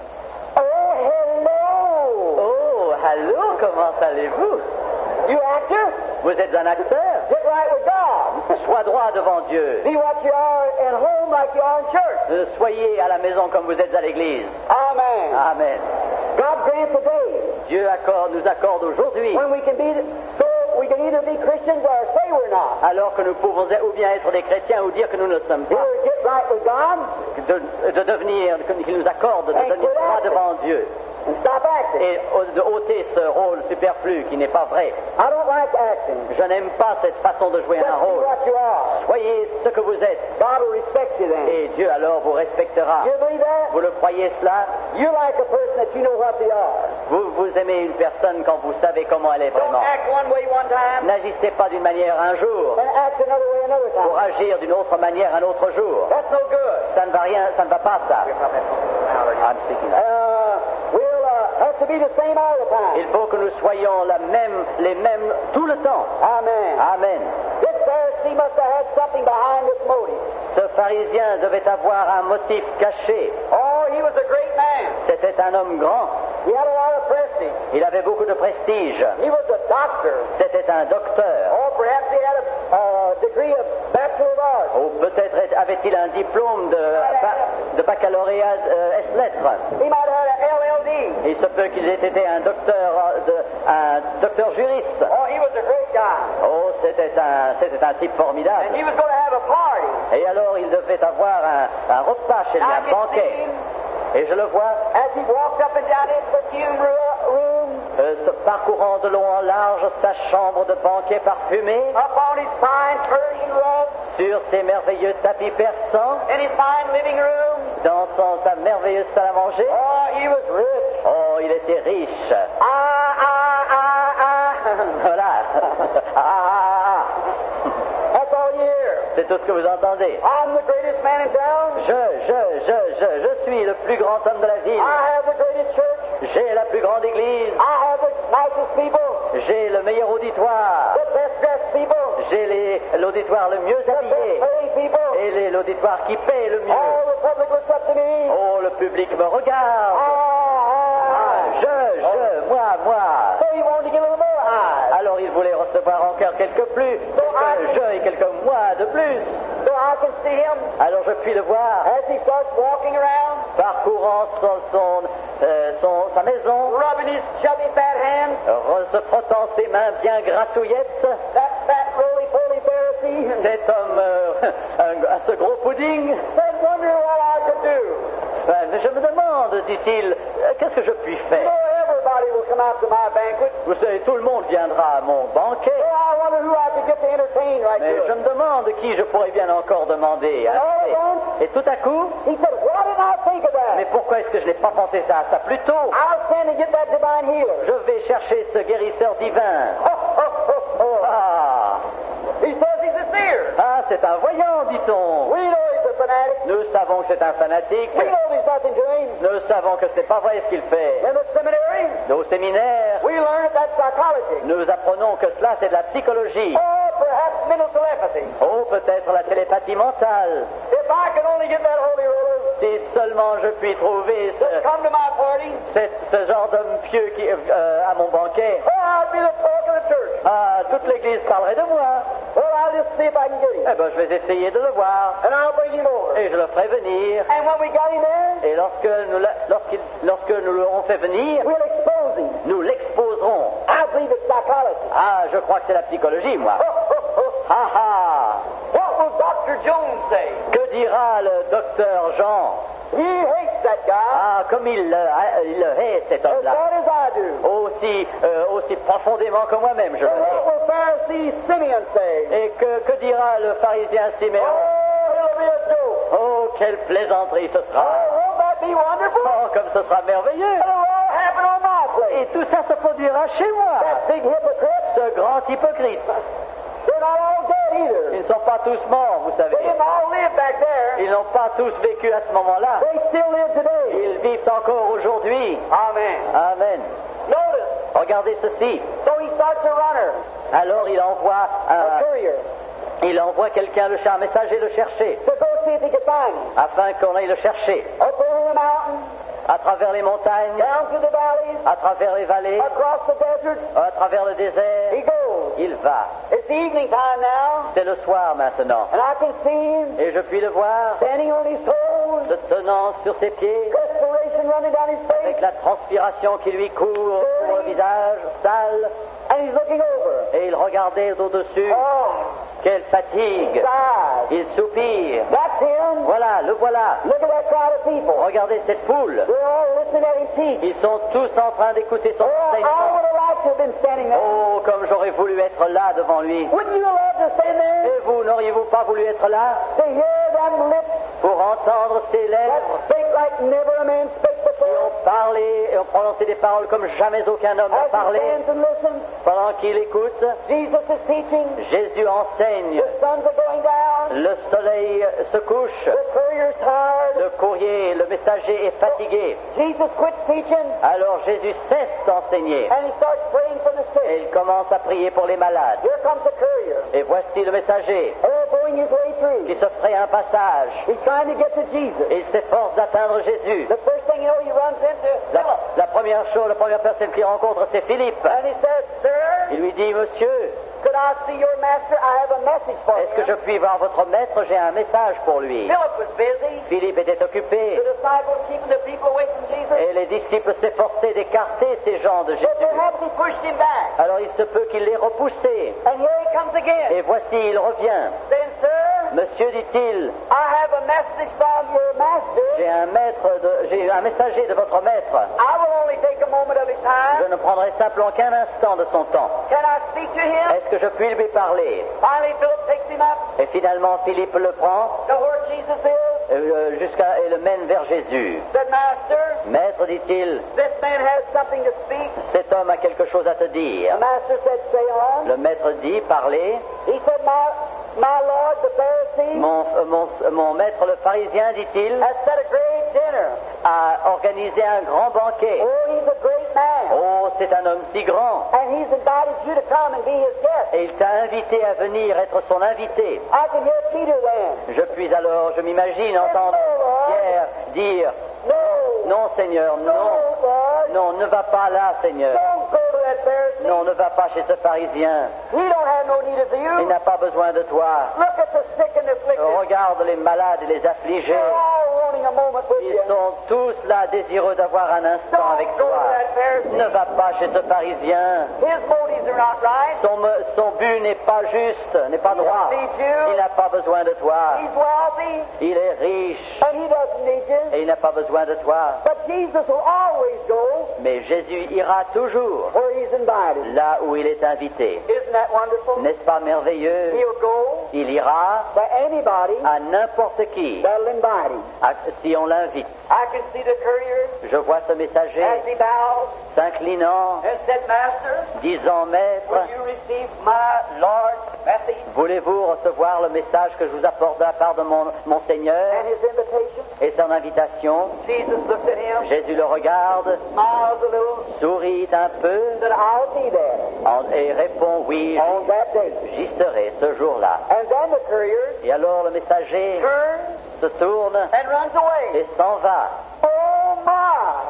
Oh, hello. Oh, allô, comment allez-vous? You actor? Vous êtes un acteur? Get right with God. Sois droit devant Dieu. Be what you are at home like you are in church. Soyez à la maison comme vous êtes à l'église. Amen. Amen. God grant today Dieu nous accorde aujourd'hui, when we can be so we can either be Christians or say we're not. alors que nous pouvons ou bien être des chrétiens ou dire que nous ne le sommes pas, Either get right with God de devenir, qu'il nous accorde de devenir droit devant Dieu and stop acting. et de ôter ce rôle superflu qui n'est pas vrai. I don't like acting. Je n'aime pas cette façon de jouer Just un be rôle. what you are. Soyez ce que vous êtes God will respect you then. et Dieu alors vous respectera. You believe that? Vous le croyez cela? You like a person that you know what they are. Vous aimez une personne quand vous savez comment elle est Don't vraiment. act one way one time N'agissez pas d'une manière un jour and act another way another pour time. agir d'une autre manière un autre jour. That's no good. Ça ne va rien, ça ne va pas ça. I'm speaking. We'll have to be the same all the time. Il faut que nous soyons les mêmes tout le temps. Amen. Amen. This Pharisee must have had something behind this motive. Ce pharisien devait avoir un motif caché. Oh, he was a great man. C'était un homme grand. He had a lot of prestige. Il avait beaucoup de prestige. He was a doctor. C'était un docteur. Or perhaps he had a degree of Bachelor of Arts. Ou peut-être avait-il un diplôme de baccalauréat S-lettres. He might have had a LLD. Il se peut qu'il ait été un docteur juriste. Oh, he was a great guy. Oh, c'était un type formidable. And he was going to have a party. Et alors il devait avoir un repas chez lui, I un can see banquet. him Et je le vois as he walked up and down his perfume room, se parcourant de long en large sa chambre de banquet parfumée, up on his fine Persian rug, sur ses merveilleux tapis persans, in his fine living room. dans sa merveilleuse salle à manger. Oh, he was rich. Oh, il était riche. Voilà. That's all you hear. C'est tout ce que vous entendez. I'm the greatest man in town. Je suis le plus grand homme de la ville. I have the greatest church. J'ai la plus grande église. I have the nicest people. J'ai le meilleur auditoire. The best dressed people. J'ai l'auditoire le mieux The best habillé. paying people. Et l'auditoire qui paie le mieux. All the public looks up to me. Oh, le public me regarde. Moi. So he wanted to get a little more eyes. Alors il voulait recevoir encore quelques plus, quelques je et quelques moi de plus. So I can see him Alors je puis le voir as he starts walking around, parcourant sa maison, rubbing his chubby fat hands. se frottant ses mains bien grassouillettes. That fat roly-poly Pharisee. Cet homme, ce gros pudding. Then wondering what I could do. Mais je me demande, dit-il, qu'est-ce que je puis You faire? know, everybody will come out to my banquet. Vous savez, tout le monde viendra à mon banquet. So I wonder who I could get to entertain right Mais je there. me demande qui je pourrais bien encore demander. Hein? All at once, Et tout à coup, he said, why didn't I think of mais that? pourquoi est-ce que je n'ai pas pensé à ça plus tôt? I'll stand and get that divine healer. Je vais chercher ce guérisseur divin. Ah, He says he's a seer. c'est un voyant, dit-on. We know he's a fanatic. Nous savons que c'est un fanatique. We know there's nothing to him. Nous savons que ce n'est pas vrai ce qu'il fait. In the seminary, Au séminaire, we learn that that's psychology. nous apprenons que cela, c'est de la psychologie. Or perhaps mental telepathy. Oh, peut-être la télépathie mentale. If I could only get that holy roller, Si seulement je puis trouver come to my party, ce genre d'homme pieux à mon banquet, or I'd be the talk of the church. toute l'Église parlerait de moi. Well, I'll just see if I can get him. Eh ben, je vais essayer de le voir. And I'll bring him over. Et je le ferai venir. And when we got him there, Et lorsque nous l'aurons fait venir, we'll expose him. nous l'exposerons. I believe it's psychology. Ah, je crois que c'est la psychologie, moi. Ha ha! What will Dr. Jones say? Que dira le docteur Jean? He hates that guy Ah, comme il le hait, cet as homme-là. bad as I do. Aussi profondément que moi-même, je le And what hais. will Pharisee Simeon say? Et que dira le pharisien Siméon? Oh, it'll be a joke. Oh, quelle plaisanterie ce Oh, sera! won't that be wonderful? Oh, comme ce sera merveilleux! It'll all happen on my place. Et tout ça se produira chez moi. That big hypocrite, Ce grand hypocrite. they're not all dead either. Ils ne sont pas tous morts, vous savez. They didn't all live back there. Ils n'ont pas tous vécu à ce moment-là. They still live today. Ils vivent encore aujourd'hui. Amen. Amen. Notice, Regardez ceci. so he starts a runner, Alors a courier, il envoie quelqu'un, un messager le chercher, to go see if he could find him. afin qu'on aille le chercher. Up over the mountain, À travers les montagnes, down through the valleys, à travers les vallées, across the deserts, à travers le désert. he goes. Il va. It's evening time now, C'est le soir maintenant. and I can see him Et je puis le voir standing on his toes, se tenant sur ses pieds, perspiration running down his avec face, la transpiration qui lui court sur le visage, sale, and he's looking over. et il regardait au-dessus. Oh, Quelle fatigue! sigh. Il soupire. That's him. Voilà, le voilà. Look at that crowd of people. Regardez cette foule. They're all listening at him teach. Ils sont tous en train d'écouter son Oh, I enseignement. would have liked to have been standing there. Oh, comme j'aurais voulu être là devant lui. Wouldn't you love to stand there Et vous, n'auriez-vous pas voulu être là to hear them lips pour entendre ces that lèvres speak like never a man spake qui before? ont parlé et ont prononcé des paroles comme jamais aucun homme n'a As he parlé? stands and listens, Pendant qu'il écoute, Jesus is teaching. Jésus enseigne. The suns are going down. Le soleil se couche. The courier's tired. Le courrier, le messager est fatigué. Jesus quits teaching Alors Jésus cesse d'enseigner. and he starts praying for the Et sick. il commence à prier pour les malades. Here comes the courier. Et voici le messager Going his way through. qui se fraye un passage. He's trying to get to Jesus. Et il s'efforce d'atteindre Jésus. The first thing you know, he runs into Philip. La première chose, la première personne qu'il rencontre, c'est Philippe. And he says, Sir, Il lui dit, Monsieur, could I see your master? I have a message for est-ce que je him. puis voir votre maître? J'ai un message pour lui. Philip was busy. Philippe était occupé. The disciples keeping the people away from Jesus. Et les disciples s'efforçaient d'écarter ces gens de But Jésus. perhaps he pushed him back. Alors il se peut qu'il les repoussait. And here he comes again. Et voici, il revient. Saying, Sir, Monsieur, dit-il, I have a message from your master. j'ai un messager de votre maître. I will only take a moment of his Je time. ne prendrai simplement qu'un instant de son temps. Can I speak to him? Est-ce que je puis lui parler? Finally, Philip takes him up Et finalement, Philippe le prend to where Jesus is. et le mène vers Jésus. Said, Master, Maître, dit-il, this man has something to speak. cet homme a quelque chose à te dire. The master said, say on. Le maître dit, parlez. He said, my Lord, the Pharisee, Mon maître le pharisien, dit-il, has set a great dinner. a organisé un grand banquet. Oh, he's a great man. Oh, c'est un homme si grand. And he's invited you to come and be his guest. Et il t'a invité à venir être son invité. I can hear Peter then. Je m'imagine entendre Pierre dire, No. non Seigneur, No, non, Lord. non, ne va pas là Seigneur. Don't go to that Pharisee. Non, ne va pas chez ce pharisien. He don't have no need of Il you. n'a pas besoin de toi. Look at the sick and afflicted. Regarde les malades et les affligés. They're all wanting a moment with Ils you. sont tous là désireux d'avoir un instant avec Don't go to toi. that Pharisee. Ne va pas chez ce pharisien. His motives are not right. Son but n'est pas juste, n'est pas droit. Il n'a pas besoin de toi. He's wealthy, Il est riche and he doesn't need you. et il n'a pas besoin de toi. But Jesus will always go Mais Jésus ira toujours where he's invited. là où il est invité. Isn't that wonderful? N'est-ce pas merveilleux? He'll go Il ira to anybody à n'importe qui that'll invite him. si on l'invite. I can see the courier Je vois ce messager as he bows s'inclinant, and said, Master, disant, Maître, will you receive my Lord's message voulez-vous recevoir le message que je vous apporte de la part de mon Seigneur and his invitation? et son invitation? Jesus looked at him, Jésus le regarde, smiles a little, sourit un peu said, I'll be there et répond, oui, on that day. j'y serai ce jour-là. And then the courier Et alors le messager turns se tourne and runs away. et s'en va. Oh my!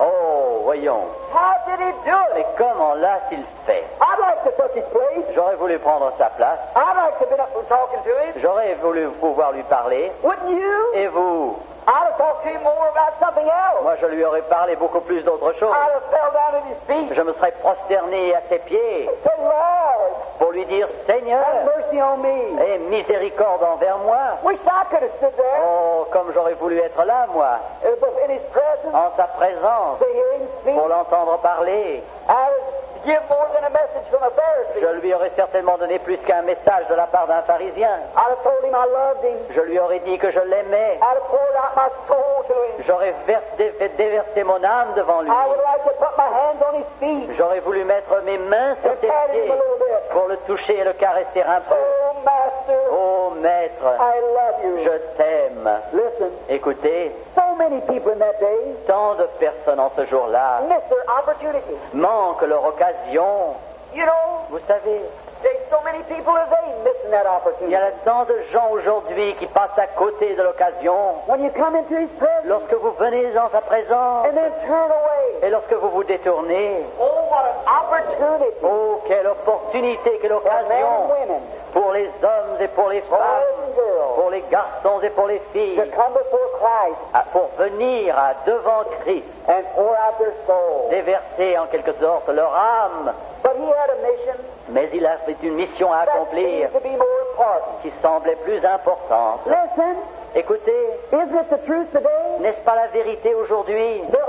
Oh, voyons, How did did he do Mais it? comment l'a-t-il fait? I'd like to take his place. J'aurais voulu prendre sa place. I'd like to have been up and talking to him. J'aurais voulu pouvoir lui parler. Wouldn't you? Et vous? I'd have talked to him more about something else. Moi, je lui aurais parlé beaucoup plus d'autre chose. I'd have fell down at his feet. Je me serais prosterné à ses pieds Said, Lord, pour lui dire, Seigneur, have mercy on me. aie miséricorde envers moi. Wish I could have stood there Oh, comme j'aurais voulu être là, moi, in his presence en sa présence, to hear him speak. pour l'entendre parler. I would give more than a message from a Pharisee. Je lui aurais certainement donné plus qu'un message de la part d'un pharisien. I'd have told him I loved him. Je lui aurais dit que je l'aimais. I'd have poured out my soul to him. J'aurais fait déverser mon âme devant lui. I would like to put my hands on his feet J'aurais voulu mettre mes mains sur and ses pat him pieds a little bit. pour le toucher et le caresser un peu. Oh, Master, Oh maître, I love you. je t'aime. Listen, Écoutez, so many people in that day tant de personnes en ce jour-là miss their opportunity. manquent leur occasion. You know, Vous savez, there's so many people today missing that il opportunity. y a tant de gens aujourd'hui qui passent à côté de l'occasion. When you come into his presence Lorsque vous venez en sa présence and then turn away. et lorsque vous vous détournez, Oh, what an opportunity oh, quelle opportunité, quelle for men and occasion women, pour les hommes et pour les boys femmes, and girls, pour les garçons et pour les filles, to come before Christ pour venir devant Christ, and pour out their soul. déverser en quelque sorte leur âme. But he had a mission Mais il a fait une mission à that accomplir seems to be more important. qui semblait plus importante. Listen, Écoutez, isn't it the truth today? n'est-ce pas la vérité aujourd'hui That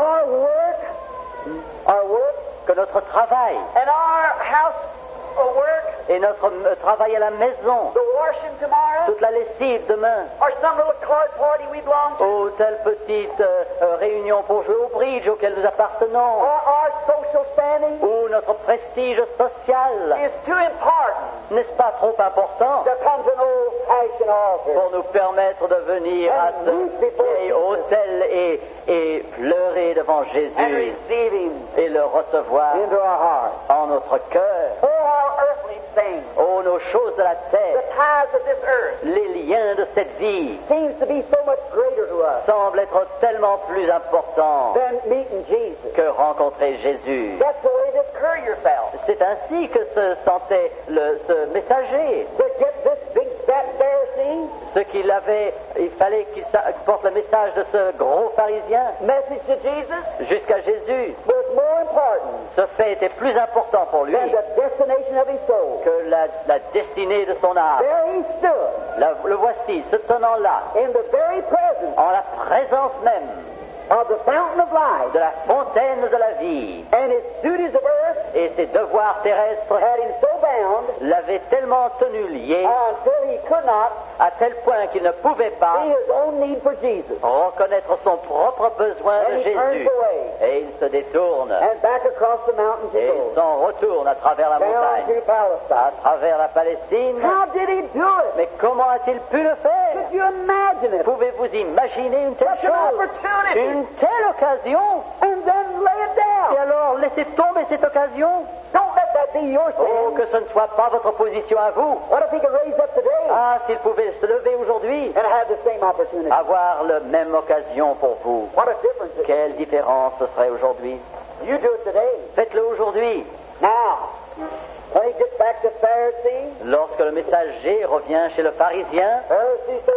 our work, que notre travail and our house work, et notre travail à la maison, the washing tomorrow, toute la lessive demain, or some little card party we belong to, ou telle petite réunion pour jouer au bridge auquel nous appartenons, or our social standing ou notre prestige social, is too important n'est-ce pas trop important to come to an old-fashioned altar pour nous permettre de venir à ce vieil autel et pleurer devant and Jésus receive him et le recevoir into our heart. en notre cœur? Oh, our earthly things, Oh, nos choses de la the terre, ties of this earth, les liens de cette vie seems to be so much greater to us semblent être tellement plus importants than meeting Jesus. que rencontrer Jésus. That's the way this courier felt. C'est ainsi que se sentait ce messager. To get this big fat Pharisee Ce qu'il avait, il fallait qu'il porte le message de ce gros pharisien message to Jesus jusqu'à Jésus. was more important Ce fait était plus important pour lui than the destination of his soul. que la destinée de son âme. There he stood Le voici, se tenant là, in the very presence en la présence même of the fountain of life, de la fontaine de la vie. and his duties of earth Et ses devoirs terrestres had him so bound l'avaient tellement tenu lié until he could not à tel point qu'il ne pouvait pas see his own need for Jesus. reconnaître son propre besoin And de he turns Jésus. away Et il se détourne and back across the mountain to et go il s'en retourne à travers la down montagne, to Palestine. à travers la Palestine. How did he do it? Mais comment a-t-il pu le faire? Could you imagine it? Pouvez-vous imaginer une telle Such an chose? opportunity. Une telle occasion? And then lay it Et down. alors, laissez tomber cette occasion. Don't let that be your Oh, sin. que ce ne soit pas votre position à vous. What if he could raise up today Ah, s'il pouvait se lever aujourd'hui, and have the same opportunity? avoir la même occasion pour vous. What a difference it is. Quelle différence ce serait aujourd'hui? You do it today. Faites-le aujourd'hui. Now, when he gets back to Pharisee, Lorsque le messager revient chez le pharisien, Pharisee said,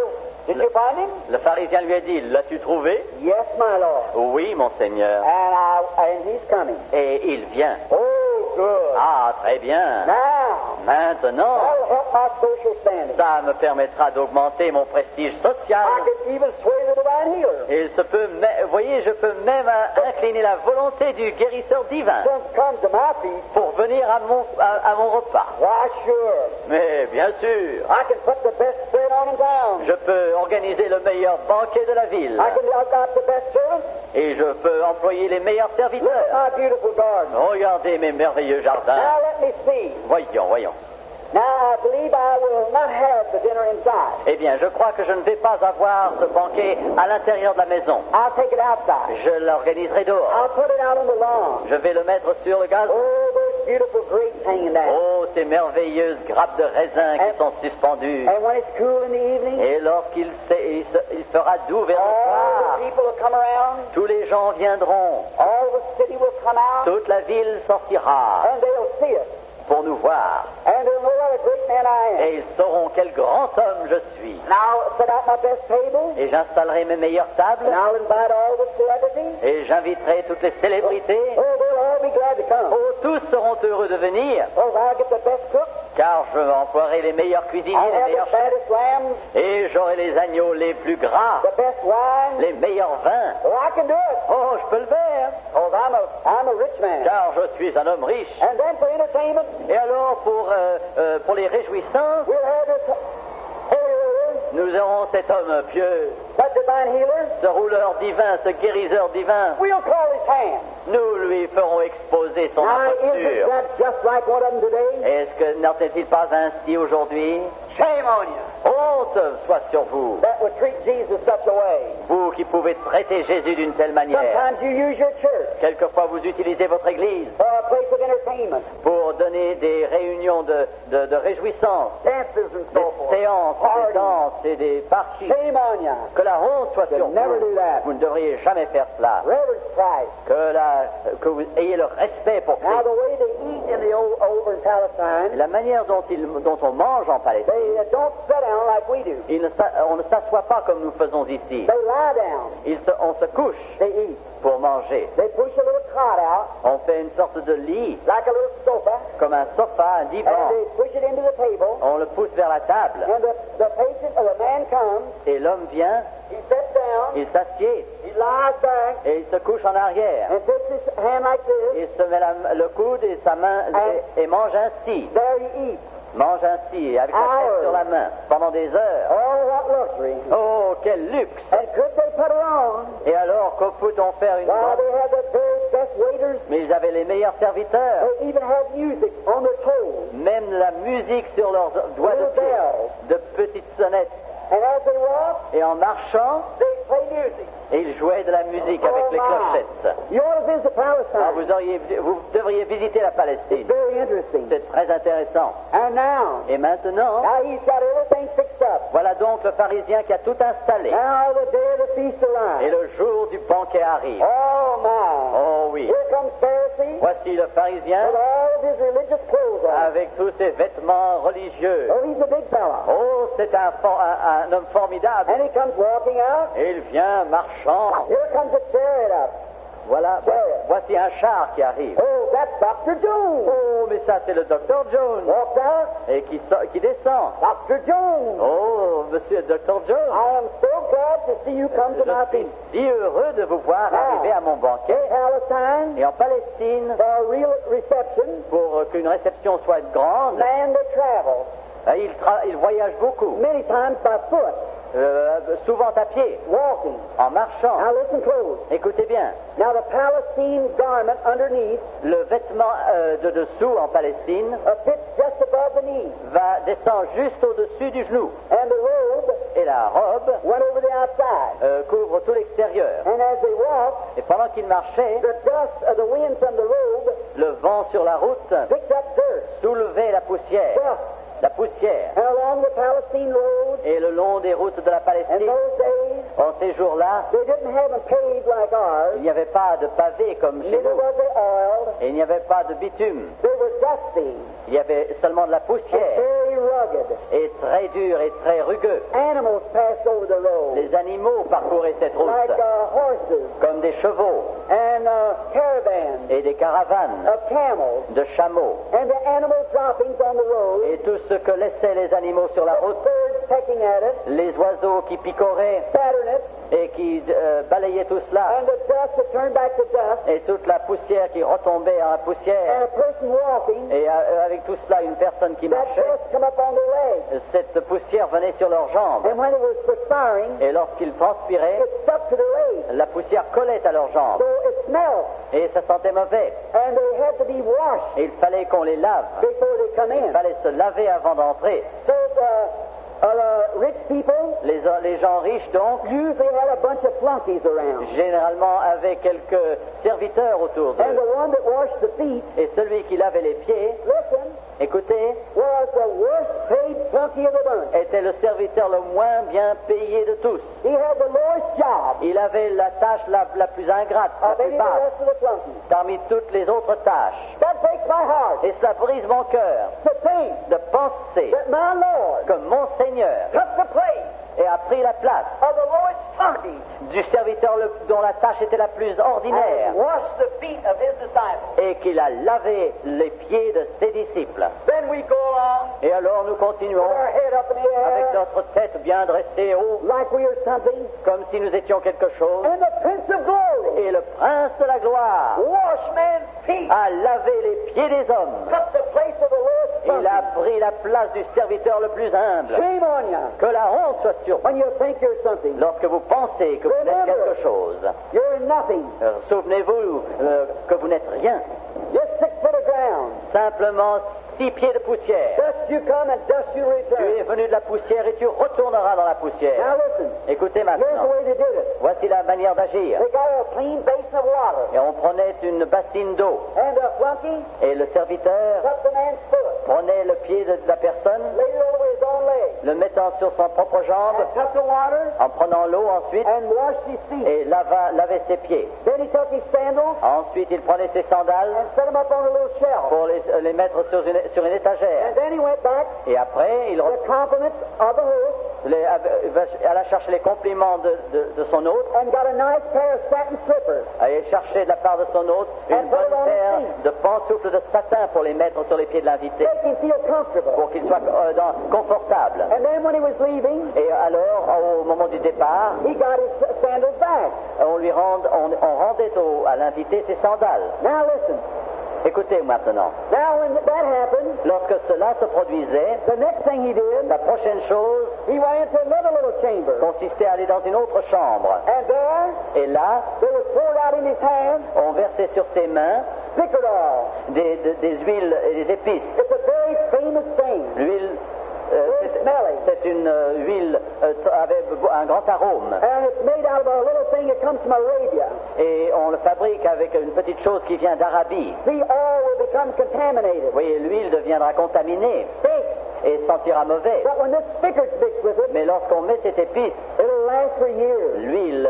did you find him? le pharisien lui a dit, l'as-tu trouvé? Yes, my Lord. Oui, mon Seigneur. And he's coming. Et il vient. Oh, good. Ah, très bien. Now, Maintenant, that'll help my social standing. ça me permettra d'augmenter mon prestige I social. could even sway the divine healer. Et il se peut, vous voyez, je peux même incliner la volonté du guérisseur divin Since come to my feet, pour venir à mon repas. why sure. Mais bien sûr, I can put the best spread on in town. je peux organiser le meilleur banquet de la ville. I've got the best servants. Et je peux employer les meilleurs Look at serviteurs. my beautiful garden. Regardez mes merveilleux jardins. Now let me see. Voyons. Now I believe I will not have the dinner inside. Eh bien, je crois que je ne vais pas avoir ce banquet à l'intérieur de la maison. I'll take it outside. Je l'organiserai dehors. I'll put it out on the lawn. Je vais le mettre sur le gazon. Oh, there's beautiful grapes hanging down. Oh, ces merveilleuses grappes de raisin qui sont suspendues. And when it's cool in the evening, Et lorsqu'il il fera doux vers le all soir, the people will come around, tous les gens viendront, all the city will come out, toute la ville sortira and they'll see it. pour nous voir. And they'll know what a great man I am. Et ils sauront quel grand homme je suis. And I'll set out my best table, Et j'installerai mes meilleures tables, and I'll invite all the celebrities. et j'inviterai toutes les célébrités. Oh, they'll all be glad to come. Oh, tous seront heureux de venir, Oh, I'll get the best cook. car je emploierai les meilleurs cuisiniers, I'll les have meilleurs the chefs, fattest lambs, et j'aurai les agneaux les plus gras, the best wine. les meilleurs vins. Oh, I can do it. Oh, je peux le faire, Oh, I'm a rich man. car je suis un homme riche. And then for entertainment, Et alors, pour les réjouissances, we'll have this holy roller, nous aurons cet homme pieux, that divine healer. ce rouleur divin, ce guérisseur divin. We'll call his hand. Nous lui ferons exposer son Now, isn't imposture. that just like one of them today? Est-ce que n'en est-il pas ainsi aujourd'hui? Shame on you. Honte soit sur vous, That would treat Jesus such a way. vous qui pouvez traiter Jésus d'une telle manière. Sometimes you use your church Quelquefois, vous utilisez votre église for a place of entertainment, pour donner des réunions de réjouissance, dances and des so forth. séances, des Parties. danses et des parties. Shame on you. Que la honte soit sur You'll never vous. do that. Vous ne devriez jamais faire cela. Reverence Christ. Que vous ayez le respect pour Now, Christ. the way they eat in the over in Palestine, La manière dont on mange en Palestine, they don't sit down like we do. on ne s'assoit pas comme nous faisons ici. They lie down. On se couche They eat. pour manger. They push a little cot out, On fait une sorte de lit, like a little sofa, comme un sofa, un and divan. they push it into the table. On le pousse vers la table. And the patient or the man comes, Et l'homme vient, he sits down, il s'assied he lies back, et il se couche en arrière. and takes his hand like this. Il se met le coude et sa main et mange ainsi. There he eats. Mange ainsi, avec la tête sur la main, pendant des heures. Oh, what luxury. Oh, quel luxe! And could they put her on? Et alors, que peut-on faire une Why, grande... they had the very best waiters. Mais ils avaient les meilleurs serviteurs. They even had music on their toes. Même la musique sur leurs doigts de Little pied. bells. De petites sonnettes. And as they walk, Et en marchant, they play music. et ils jouaient de la musique avec Oh, les my. clochettes. You ought to visit Ah, Palestine. vous devriez visiter la Palestine. Very interesting. C'est très intéressant. And now Et maintenant, he's got everything fixed up. voilà donc le Pharisien qui a tout installé. Now the day of the feast Et arrives. le jour du banquet arrive. Oh, my. Oh oui. Here comes Pharisee Voici le Pharisien with all of his religious clothes on. avec tous ses vêtements religieux. Oh, he's a big fella. Oh, c'est un homme formidable. And he comes walking out. Et il vient marchant. Here comes a chariot up. Voilà, voici un char qui arrive. Oh, that's Dr. Jones. Oh, mais ça c'est le Dr. Jones. Walks out. Et qui descend. Dr. Jones. Oh, monsieur le Dr. Jones. I am so glad to see you come to my Je suis feast. si heureux de vous voir arriver à mon banquet. In Palestine, Et en Palestine, for a real reception, pour qu'une réception soit grande, man, they travel. il voyage beaucoup. Many times by foot, Souvent à pied, walking. en marchant. Now listen close. Écoutez bien, Now the Palestine garment underneath le vêtement de dessous en Palestine fits just above the knee. descend juste au-dessus du genou. And the robe Et la robe went over the outside. couvre tout l'extérieur. And as they walked, Et pendant qu'il marchait, the dust of the wind from the robe le vent sur la route picked up dirt, soulevait la poussière. dust. La poussière. And along the Palestine road, Et le long des routes de la in Palestine, those days, en ces jours-là, they didn't have them paved like ours. il n'y avait pas de pavé comme chez Neither nous. was they oiled. Et il n'y avait pas de bitume. They were dusty Il y avait seulement de la and poussière. very rugged. Et très dur et très rugueux. Animals passed over the road, Les animaux parcouraient cette route, like horses comme des chevaux and caravans et des caravanes of camels. de chameaux. And the animal droppings on the road, Et tout ce que laissaient les animaux sur la route, birds pecking at it, les oiseaux qui picoraient spattering it, et qui balayaient tout cela, and the dust that turned back to dust, et toute la poussière qui retombait en la and poussière, a person walking, et avec tout cela, une personne qui that marchait, dust come up on their legs. cette poussière venait sur leurs jambes. And when it was perspiring, Et lorsqu'ils transpiraient, it stuck to their legs. la poussière collait à leurs jambes. So it smelled, Et ça sentait mauvais. and they had to be washed Et il fallait qu'on les lave. before they come Il in. fallait se laver avant d'entrer. So the rich people Les gens riches, donc, usually had a bunch of flunkies around. généralement avaient quelques serviteurs autour And d'eux. the one that washed the feet, Et celui qui lavait les pieds, listen, écoutez, was the worst paid flunky of the bunch. était le serviteur le moins bien payé de tous. He had the lowest job Il avait la tâche la plus ingrate, la of plus any of the basse, rest of the flunkies. parmi toutes les autres tâches. That breaks my heart Et cela brise mon cœur to think de penser that my Lord que mon Seigneur took the place a pris la place of the lowest flunkies du serviteur dont la tâche était la plus ordinaire and washed the feet of his disciples. et qu'il a lavé les pieds de ses disciples. Then we go along Et alors nous with continuons our head up in the avec air notre tête bien dressée haut, like we are something. comme si nous étions quelque chose. And the Prince of Glory Et le prince de la gloire washed man's feet, a lavé les pieds des hommes. took the place of the lowest Il a flunky. pris la place du serviteur le plus humble. Shame on you Que la honte soit sur vous when you think you're something. lorsque vous pensez que vous êtes quelque chose. You're nothing. Souvenez-vous que vous n'êtes rien. Just 6 foot of ground. Simplement 6 pieds de poussière. Dust you come and dust you Tu es return. venu de la poussière et tu retourneras dans la Now poussière. listen. Écoutez Here's the maintenant. way they did it. Voici la manière d'agir. They got a clean basin of water. Et on prenait une bassine d'eau. And the flunky Et le serviteur took the man's foot, prenait le pied de la personne, laid it over his own leg, le mettant sur son propre jambe, and took the water en prenant l'eau ensuite, and washed his feet. et lavait ses pieds. Then he took his sandals Ensuite, il prenait ses sandales and set them up on a little shelf. pour les mettre sur une étagère. And then he went back Et après, il the compliments of the host alla chercher les compliments de son hôte, and got a nice pair of satin slippers. allait chercher de la part de son hôte une bonne paire de pantoufles de satin pour les mettre sur les pieds de l'invité, Make him feel comfortable. pour qu'il soit confortable. And then when he was leaving, Et alors, au moment du départ, he got his sandals back. on rendait à l'invité ses sandales. Now listen. Écoutez maintenant, Now when that happened, lorsque cela se produisait, the next thing he did, la prochaine chose he went into another little chamber. consistait à aller dans une autre chambre. And there, Et là, there was poured out in his hands on versait sur ses mains spigot oil. des huiles et des épices. It's a very famous thing. L'huile, Very smelly. c'est une huile avec un grand arôme. And it's made out of a little thing that comes from Arabia. Et on le fabrique avec une petite chose qui vient d'Arabie. The oil will become contaminated. Vous voyez, l'huile deviendra contaminée Thick. et sentira mauvais. But when this spigot's mixed with it, Mais lorsqu'on met cette épice, it'll last for years. l'huile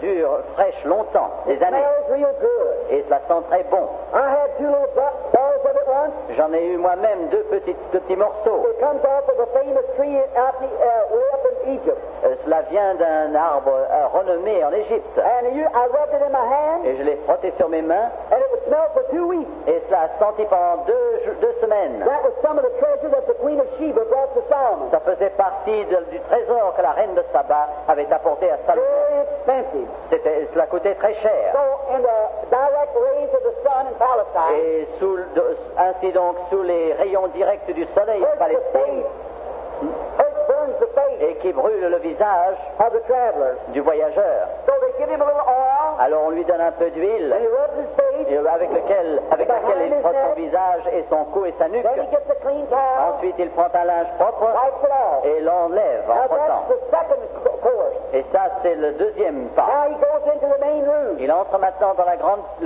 dure fraîche longtemps, des années. Smells real good. Et cela sent très bon. I had 2 little balls of it once. J'en ai eu moi-même deux petits morceaux. It comes off of a famous tree out way up in Egypt. Cela vient d'un arbre renommé en Égypte. And I rubbed it in my hand, Et je l'ai frotté sur mes mains and it would smell for 2 weeks. et cela a senti pendant deux semaines. That was some of the treasure that the Queen of Sheba brought to Solomon. Ça faisait partie du trésor que la reine de Saba avait apporté à Salomon. Very expensive. Cela coûtait très cher. So in the direct rays of the sun in Palestine, Et ainsi donc, sous les rayons directs du soleil en hurts the Palestine, face, burns the face et qui brûle le visage of the traveler. du voyageur. So they give him a little oil, Alors on lui donne un peu d'huile and he rubs his face. et avec laquelle il frotte son visage et son cou et sa nuque. Then he gets a clean towel, Ensuite il prend un linge propre wipes it off. et l'enlève en Now frottant. that's the second course. Et ça c'est le deuxième pas. Now he goes into the main room. Il entre maintenant dans la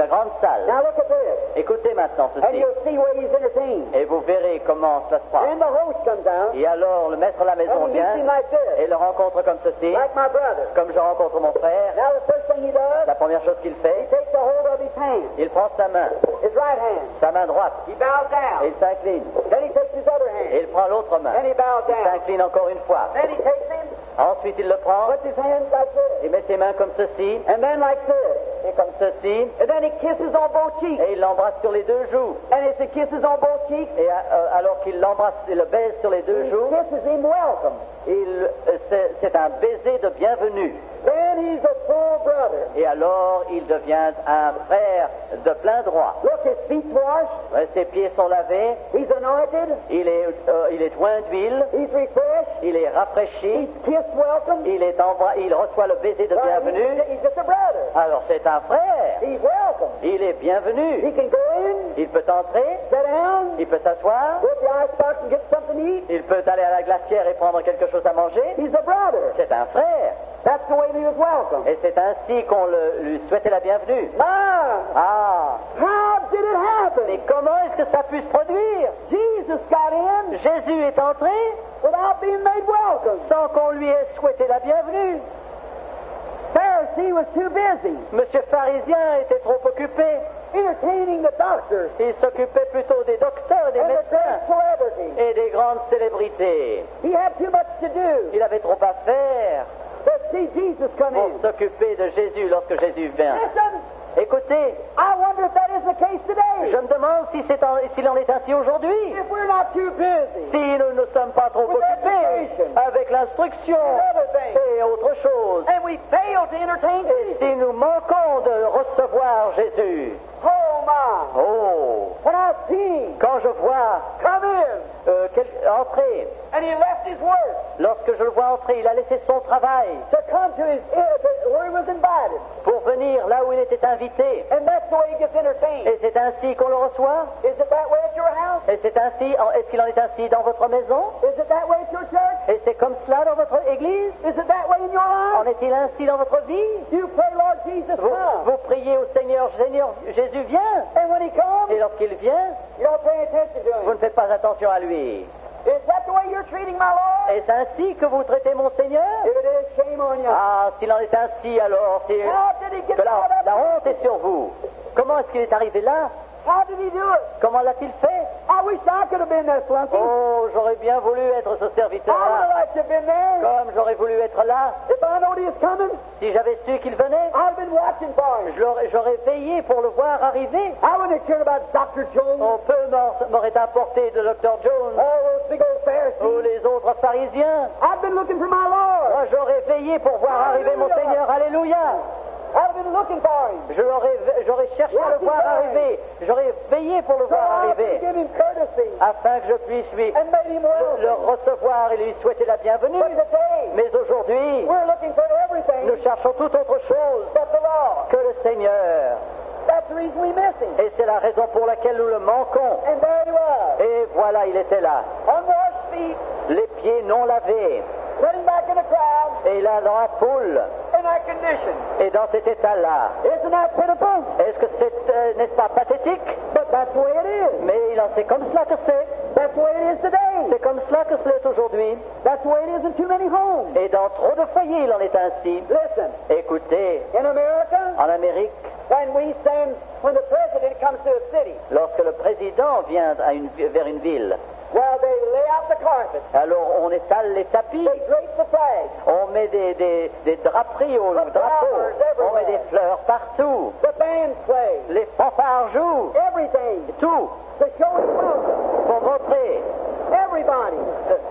grande salle. Now look at this. Écoutez maintenant And ceci. you'll see where he's entertained. Et vous verrez comment cela se passe. Then the host comes out, Et alors le maître de la maison and he meets him vient like this, et le rencontre comme ceci, like my brother. comme je rencontre mon frère. Now the first thing he does, La première chose qu'il he fait, takes a hold of his hand, il prend sa main, his right hand. sa main droite, He bows et down. il s'incline. Then he takes his other Et hand, il prend l'autre main, and he bows il down. s'incline encore une fois. Then he takes him, Ensuite il le prend, puts his hand like this, il met ses mains comme ceci, and then like this. et comme ceci, And then he kisses on both cheeks. et il l'embrasse sur les deux joues. And as he kisses on both cheeks, Et alors qu'il l'embrasse et le baise sur les deux he joues, kisses him welcome. c'est un baiser de bienvenue. Then he's a full brother. Et alors il devient un frère de plein droit. Look, his feet's washed. Ses pieds sont lavés, He's anointed. il est oint d'huile, He's refreshed. il est rafraîchi, He's kissed welcome. il reçoit le baiser de Well, bienvenue. he's just a brother. Alors c'est un frère, He's welcome. il est He bienvenu. can go in Il peut entrer, sit down, il peut s'asseoir, go to the icebox and get something to eat. il peut aller à la glacière et prendre quelque chose à manger. He's a brother. C'est un frère. That's the way he was welcome. Et c'est ainsi qu'on lui souhaitait la bienvenue. Ah! How did it happen? Mais comment est-ce que ça a pu se produire? Jesus got in Jésus est entré without being made welcome. sans qu'on lui ait souhaité la bienvenue. Pharisee was too busy Monsieur pharisien était trop occupé. entertaining the doctors Il s'occupait plutôt des docteurs, des and the médecins great celebrities. et des grandes célébrités. He had too much to do Il avait trop à faire to see Jesus come pour in. s'occuper de Jésus lorsque Jésus vient. Listen, Écoutez, I wonder if that is the case today. je me demande si s'il en est ainsi aujourd'hui. If we're not too busy Si nous ne sommes pas trop With occupés education. avec l'instruction and other things, et autre chose, and we fail to entertain et Jesus. si nous manquons de recevoir Jésus, Oh my! oh, When I see quand je vois come in entrer, and he left his work lorsque je le vois entrer, il a laissé son travail to come to where he was invited, pour venir là où il était invité. and that's the way he gets entertained. Et c'est ainsi qu'on le reçoit. Is it that way at your house? Et c'est ainsi, est-ce qu'il en est ainsi dans votre maison? Is it that way at your church? Et c'est comme cela dans votre église? Is it that way in your En life? est-il ainsi dans votre vie? You pray, Lord Jesus, Vous, come. vous priez au Seigneur, Seigneur, Jésus vient. And when he comes, Et lorsqu'il vient, you don't pay attention to vous him. ne faites pas attention à lui. Is that the way you're treating my Lord? Est-ce ainsi que vous traitez mon Seigneur? If it is, shame on you. Ah, s'il en est ainsi, alors c'est How did he get que out of la it? honte est sur vous. Comment est-ce qu'il est arrivé là? How did he do it? Comment l'a-t-il fait? I wish I could have been that flunky. Oh, j'aurais bien voulu être ce I would have serviteur-là. liked to have been there. Comme j'aurais voulu être là, If I knowed he was coming, si j'avais su qu'il venait, I'd have been watching for him. j'aurais veillé pour le voir arriver. I wouldn't have cared about Dr. Jones, On peu m'aurait apporté de Dr. Jones all those big old ou Pharisees. les autres pharisiens. I've been looking for my Lord. Moi, j'aurais veillé pour voir arriver mon Seigneur. Alléluia. I've been looking for him. J'aurais cherché à le voir arriver. J'aurais veillé pour le So voir I could arriver, give him courtesy afin que je puisse lui and made him le welcome. recevoir et lui souhaiter la bienvenue. But today, Mais aujourd'hui, we're looking for everything nous cherchons toute autre chose but the Lord. que le Seigneur. That's the reason we miss him. Et c'est la raison pour laquelle nous le manquons. And there he was, Et voilà, il était là, unwashed feet, les pieds non lavés, sitting back in the crowd et là dans la foule, in that condition. et dans cet état-là. Isn't that pitiful? Est-ce que c'est, n'est-ce pas pathétique? But that's the way it is. Mais c'est comme cela que c'est. That's the way it is today. C'est comme cela que cela est aujourd'hui. That's the way it is in too many homes. Et dans trop de foyers, il en est ainsi. Listen, Écoutez, in America, en Amérique, when the president comes to a city, lorsque le président vient vers une ville, well, they lay out the carpet, alors on étale les tapis, they drape the flag, on met des draperies au drapeau, on met des fleurs partout, the band plays, les fanfares jouent, everything, tout, to show his welcome.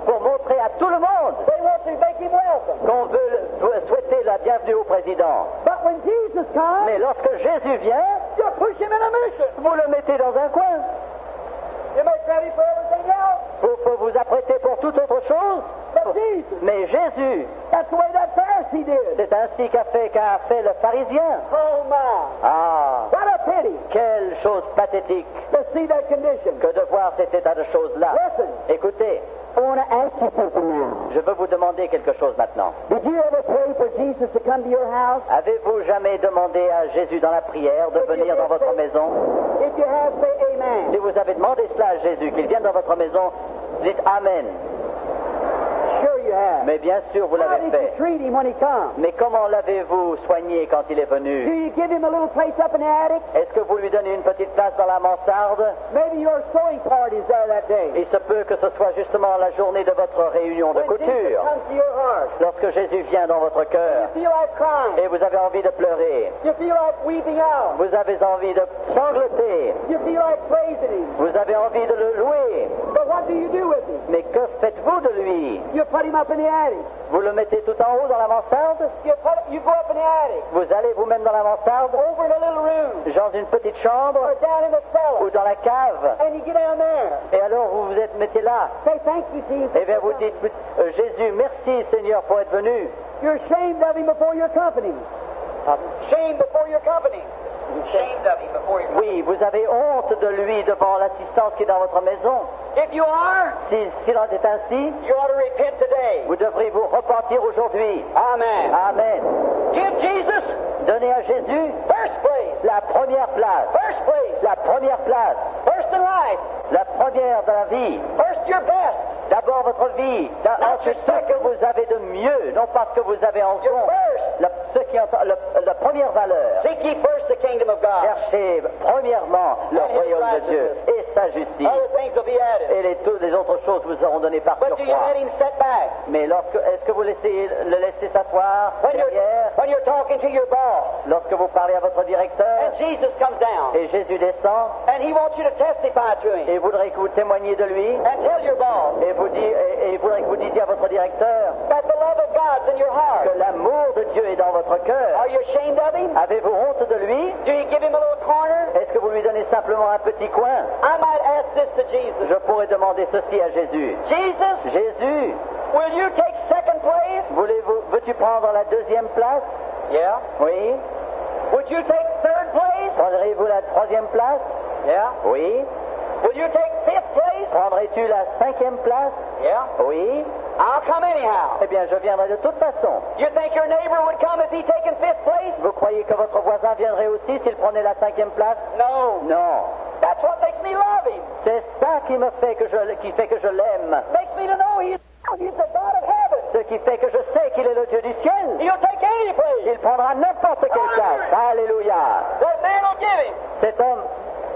pour montrer à tout le monde They want to make him welcome. qu'on veut souhaiter la bienvenue au président. But when Jesus comes, Mais lorsque Jésus vient, you push him in a mission. vous le mettez dans un coin. You make ready for everything else. Vous faut vous apprêter pour toute autre chose. But Jesus, Mais Jésus, that's the way that Pharisee did. c'est ainsi qu'a fait le pharisien. Oh my. Ah, What a pity quelle chose pathétique to see that condition. que de voir cet état de choses-là. Listen, Écoutez, I want to ask you something now. je veux vous demander quelque chose maintenant. Did you ever pray for Jesus to come to your house? Avez-vous jamais demandé à Jésus dans la prière de venir dans votre maison? If you have, say amen. Si vous avez demandé cela à Jésus, qu'il vienne dans votre maison, dites Amen. Sure you have. Mais bien sûr, vous How l'avez did you fait. treat him when he comes? Mais comment l'avez-vous soigné quand il est Do venu? you give him a little place up in the attic? Est-ce que vous lui donnez une petite place dans la mansarde? Maybe your sewing party's there that day. Il se peut que ce soit justement la journée de votre réunion de When Jesus couture, comes to your heart, lorsque Jésus vient dans votre cœur you feel like crying. et vous avez envie de pleurer, You feel like weeping out. vous avez envie de sangloter, You feel like praising him. vous avez envie de le louer. But what do you do with him? Mais que faites-vous de lui? You put him up in the attic. Vous le mettez tout en haut dans la mansarde? You go up in the attic, Vous allez vous-même dans la mansarde, over in a little room, dans une petite chambre or down in the ou cellar, dans la cave, and you get down there. et alors vous vous êtes mettez là. Say thank you, Jesus. Eh bien vous dites, Jésus, merci Seigneur pour être venu. You're ashamed of him before your company. Shame before your company. Ashamed of him before you. Oui, vous avez honte de lui devant l'assistance qui est dans votre maison. If you are, S'il en est ainsi, you ought to repent today. vous devrez vous repentir aujourd'hui. Amen. Amen. Give Jesus Donnez à Jésus first place. la première place. First place. La première place. First in life. La première de la vie. First your best. D'abord votre vie. Ensuite ce que vous avez de mieux, non pas ce que vous avez en Your fond. first. Ce qui est la première valeur. Seek ye first the kingdom of God. Cherchez premièrement le royaume de Dieu et sa justice. Other things will be added. Et toutes les autres choses vous seront données par But do you surcroît. let him set back? Mais est-ce que vous le laissez s'asseoir derrière When you're talking to your boss, lorsque vous parlez à votre directeur and Jesus comes down, et Jésus descend and he wants you to testify to him, et voudrait que vous témoigniez de lui and tell your boss et voudrait que vous disiez à votre directeur that the love of God's in your heart. que l'amour de Dieu est dans votre cœur. Are you ashamed of him? Avez-vous honte de lui? Do you give him a little corner? Est-ce que vous lui donnez simplement un petit coin? I might ask this to Jesus. Je pourrais demander ceci à Jésus. Jesus, Jésus, will you take second place? veux-tu prendre la deuxième place? Yeah. Oui. Would you take third place? Prendrez-vous la troisième place? Yeah. Oui. Will you take fifth place? Prendrais-tu la cinquième place? Yeah. Oui. I'll come anyhow. Eh bien, je viendrai de toute façon. You think your neighbor would come if he taken fifth place? Vous croyez que votre voisin viendrait aussi s'il prenait la cinquième place? No. Non. That's what makes me love him. C'est ça qui fait que je l'aime. Makes me to know he's the God of heaven. Ce qui fait que je sais qu'il est le Dieu du ciel. He'll take any place. Il prendra n'importe quelle place. Alléluia. That man will give him. Cet homme,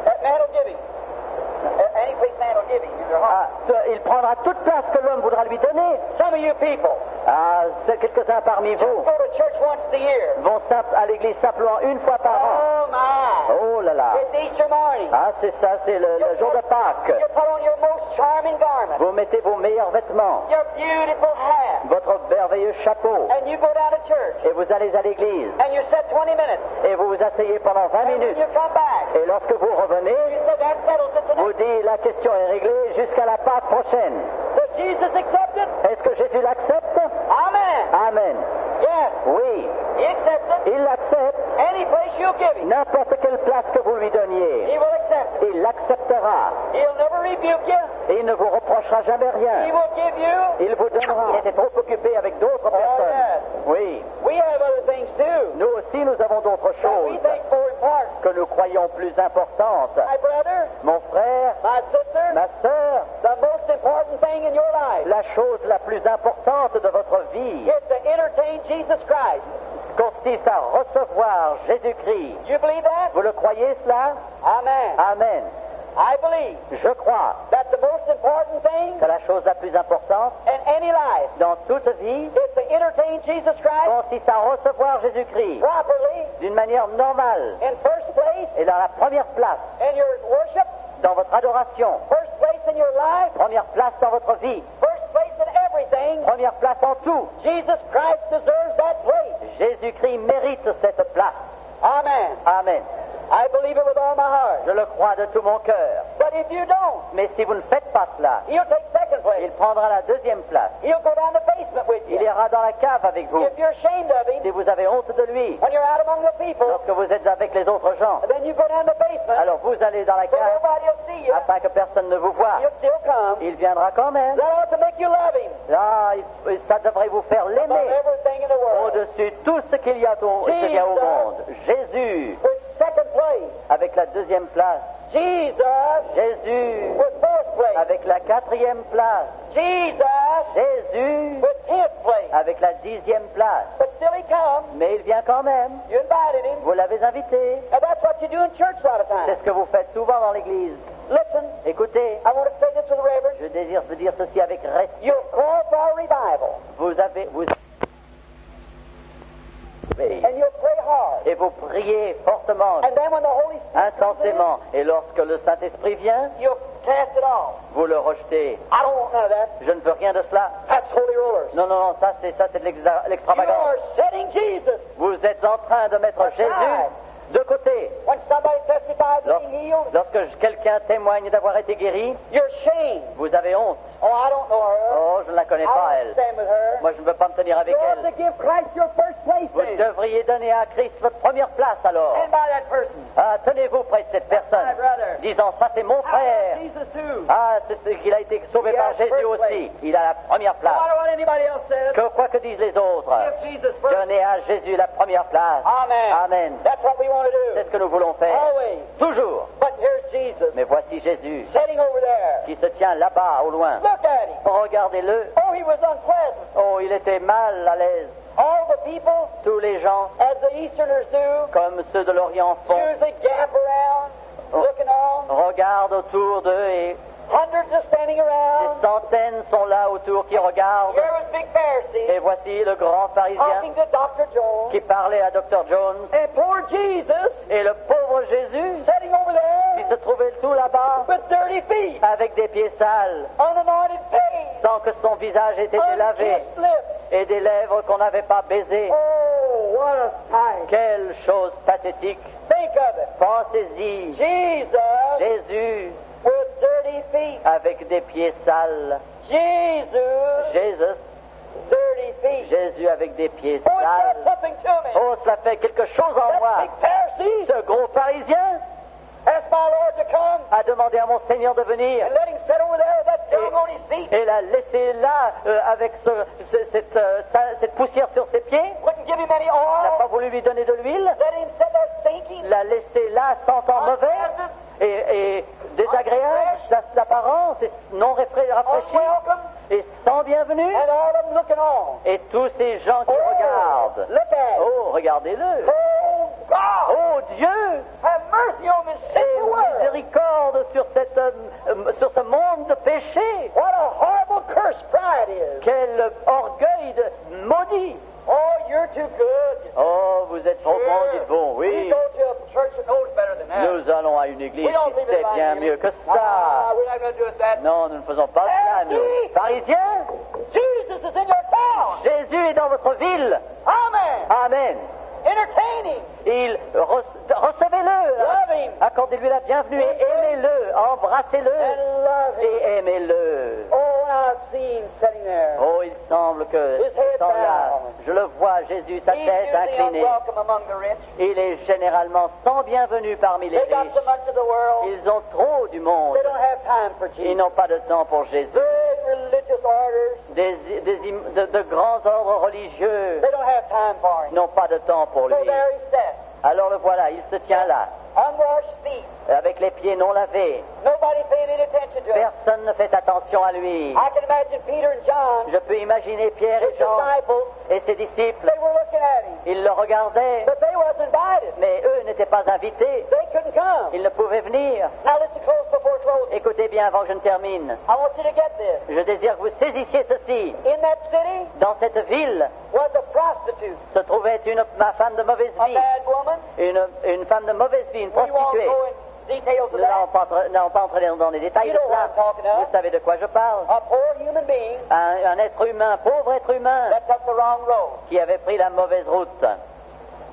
That man will give him. Any place man will give him in their heart. il prendra toute place que l'homme voudra lui donner. Some of you people C'est quelques-uns parmi just vous go to church once a year. vont à l'église simplement une fois par an. Oh my. Oh là là. It's Easter morning. C'est ça, c'est le jour de Pâques. You put on your most charming garment, Vous mettez vos meilleurs vêtements, your beautiful hat, votre merveilleux chapeau, and you go down to church, et vous allez à l'église, and you sit 20 minutes, et vous vous asseyez pendant 20 and when minutes. you come back, Et lorsque vous revenez, you say that settles it vous tonight. dites la question est réglée jusqu'à la Pâque prochaine. Does Jesus accept it? Est-ce que Jésus l'accepte? Amen. Amen. Yes, Oui, he accepts it. il l'accepte. Any place you give him, N'importe quelle place que vous lui he donniez, will accept it. il l'acceptera. He'll never rebuke you. Et il ne vous reprochera jamais He rien. will give you. Il vous donnera. Il était trop occupé avec d'autres personnes. yes. Oui. We have other things too Nous aussi, nous avons d'autres that we choses think more important. que nous croyons plus importantes. My brother, Mon frère, my sister, ma sœur, the most important thing in your life la chose la plus importante de votre vie is to entertain Jesus Christ. consiste à recevoir Jésus-Christ. You believe that? Vous le croyez cela? Amen. Amen. I believe Je crois that the most important thing que la chose la plus importante in any life dans toute vie is to entertain Jesus Christ consiste à recevoir Jésus-Christ properly d'une manière normale in first place et dans la première place in your worship, dans votre adoration, first place in your life, première place dans votre vie, first place in everything. première place en tout. Jesus Christ deserves that place. Jésus-Christ mérite cette place. Amen. Amen. I believe it with all my heart. Je le crois de tout mon cœur. But if you don't, Mais si vous ne faites pas cela, he'll take second place. il prendra la deuxième place. He'll go down the basement with Il you. ira dans la cave avec vous. If you're ashamed of him, Si vous avez honte de lui, when you're out among the people, lorsque vous êtes avec les autres gens, then you go down the basement, alors vous allez dans la so cave nobody will see you. afin que personne ne vous voie. He'll still come. Il viendra quand même. That ought to make you love him Ça devrait vous faire above l'aimer everything in the world. au-dessus de tout ce qu'il y a au monde. Jésus, With second place. avec la deuxième place. Jesus Jésus, with fourth place. avec la quatrième place. Jesus Jésus, with 10th place. avec la 10e place. But still he comes. Mais il vient quand même. You invited him. Vous l'avez invité. And that's what you do in church a lot of C'est times. ce que vous faites souvent dans l'église. Listen, Écoutez, I want to say this to the Reverend. je désire vous dire ceci avec respect. You'll call for a revival. And you'll pray hard. Et vous priez fortement, And then when the Holy Spirit comes in, intensément. Et lorsque le Saint-Esprit vient, you'll cast it off. vous le rejetez. I don't want none of that. Je ne veux rien de cela. That's holy rollers. Non, non, non, ça c'est de You l'extravagance. are setting Jesus Vous êtes en train de mettre aside. Jésus de côté. When somebody testifies of being healed, Lorsque quelqu'un témoigne d'avoir été guéri, you're ashamed. vous avez honte. Oh, I don't know her. Oh, je ne la connais I pas, don't elle. stand with her. Moi, je ne veux pas me tenir avec You ought to elle. give Christ your first place Vous then. devriez donner à Christ votre première place, alors. Stand by that person. Ah, tenez-vous près de cette personne, my brother. disant, ça c'est mon How frère. about Jesus too? Ah, c'est qu'il a été sauvé He par has Jésus first aussi. Il a la première No place. matter what anybody else says, Que quoi que disent les autres, give Jesus first. donnez à Jésus la première place. Amen. Amen. That's what we want to C'est do. ce que nous voulons faire. Always. Toujours. But here's Jesus Mais voici Jésus sitting over there. qui se tient là-bas, au loin. Look at him. Regardez-le. Oh, he was unpleasant. Oh, il était mal à l'aise. All the people, Tous les gens, as the Easterners do, comme ceux de l'Orient font, usually gap around, looking on. regardent autour d'eux et Hundreds are standing des around. centaines sont là autour qui regardent. Here was Big Pharisee Et voici le grand pharisien talking to Dr. Jones. qui parlait à Dr. Jones. And poor Jesus Et le pauvre Jésus sitting over qui there se trouvait tout là-bas with dirty feet, avec des pieds sales, unanointed face, sans que son visage ait été lavé unkissed lips. et des lèvres qu'on n'avait pas baisées. Oh, what a sight. Quelle chose pathétique. Think of it. Pensez-y, Jesus Jésus with dirty feet. avec des pieds sales. Jesus, Jésus, dirty feet. Jésus avec des pieds Oh, it does sales. something to me. Oh, cela fait quelque chose en That moi. big Pharisee Ce gros pharisien asked my Lord to come a demandé à mon Seigneur de venir and let him sit over there with that dung on his feet. et l'a laissé là avec cette poussière sur ses pieds. Wouldn't give him any Il n'a pas oil. voulu lui donner de l'huile. Let him sit there stinking. L'a laissé là sentant mauvais et désagréable d'apparence et non rafraîchi Unwelcome. et sans bienvenue. And all of them looking on. Et tous ces gens qui Oh, regardent. look at him. Oh, regardez-le. Oh, God. Oh Dieu, Have mercy on this et sinful world. miséricorde sur sur ce monde de péché. What a horrible curse pride is. Quel orgueil de maudit. Oh, you're too good. Oh, vous êtes trop bon, dites-vous. We Oui, go to a church that knows better than that. nous allons à une église We don't qui leave it sait like bien that. mieux que Ah, ça. we're not going to do it that. Non, nous ne faisons pas cela, nous. Pharisiens, Jesus is in your town. Jésus est dans votre ville. Amen. Amen. Entertain him. Recevez-le. Love him. Accordez-lui la bienvenue et aimez-le. Embrassez-le And love him. et aimez-le. Oh, I see him sitting there. Oh, il semble que His head sans là, bowed. je le vois, Jésus, sa He's tête usually inclinée. unwelcome among the rich. Il est généralement sans bienvenue parmi les They got riches. so much of the world. Ils ont trop du monde. They don't have time for Ils Jesus. n'ont pas de temps pour Jésus. Big religious orders. De grands ordres religieux They don't have time for him. n'ont pas de temps pour So lui. there he sat. Alors le voilà, il se tient là, Unwashed feet. avec les pieds non lavés. Nobody paying any attention to him. Personne ne fait attention à lui. I can imagine Peter and John, Je peux imaginer Pierre et his Jean disciples, et ses disciples. they were looking at him. Ils le regardaient, But they wasn't invited. mais eux n'étaient pas invités. They couldn't come. Ils ne pouvaient venir. Now listen close before closing. Écoutez bien avant que je ne termine. I want you to get this. Je désire que vous saisissiez ceci. In that city Dans cette ville was a prostitute, se trouvait ma femme de mauvaise a vie. bad woman. Une femme de mauvaise vie, une We won't prostituée. go in details of Nous that. n'allons pas entrer dans les détails You de know what cela. I'm talking about. Vous savez de quoi je parle. A poor human being Un être humain, pauvre être humain, that took the wrong road. qui avait pris la mauvaise route.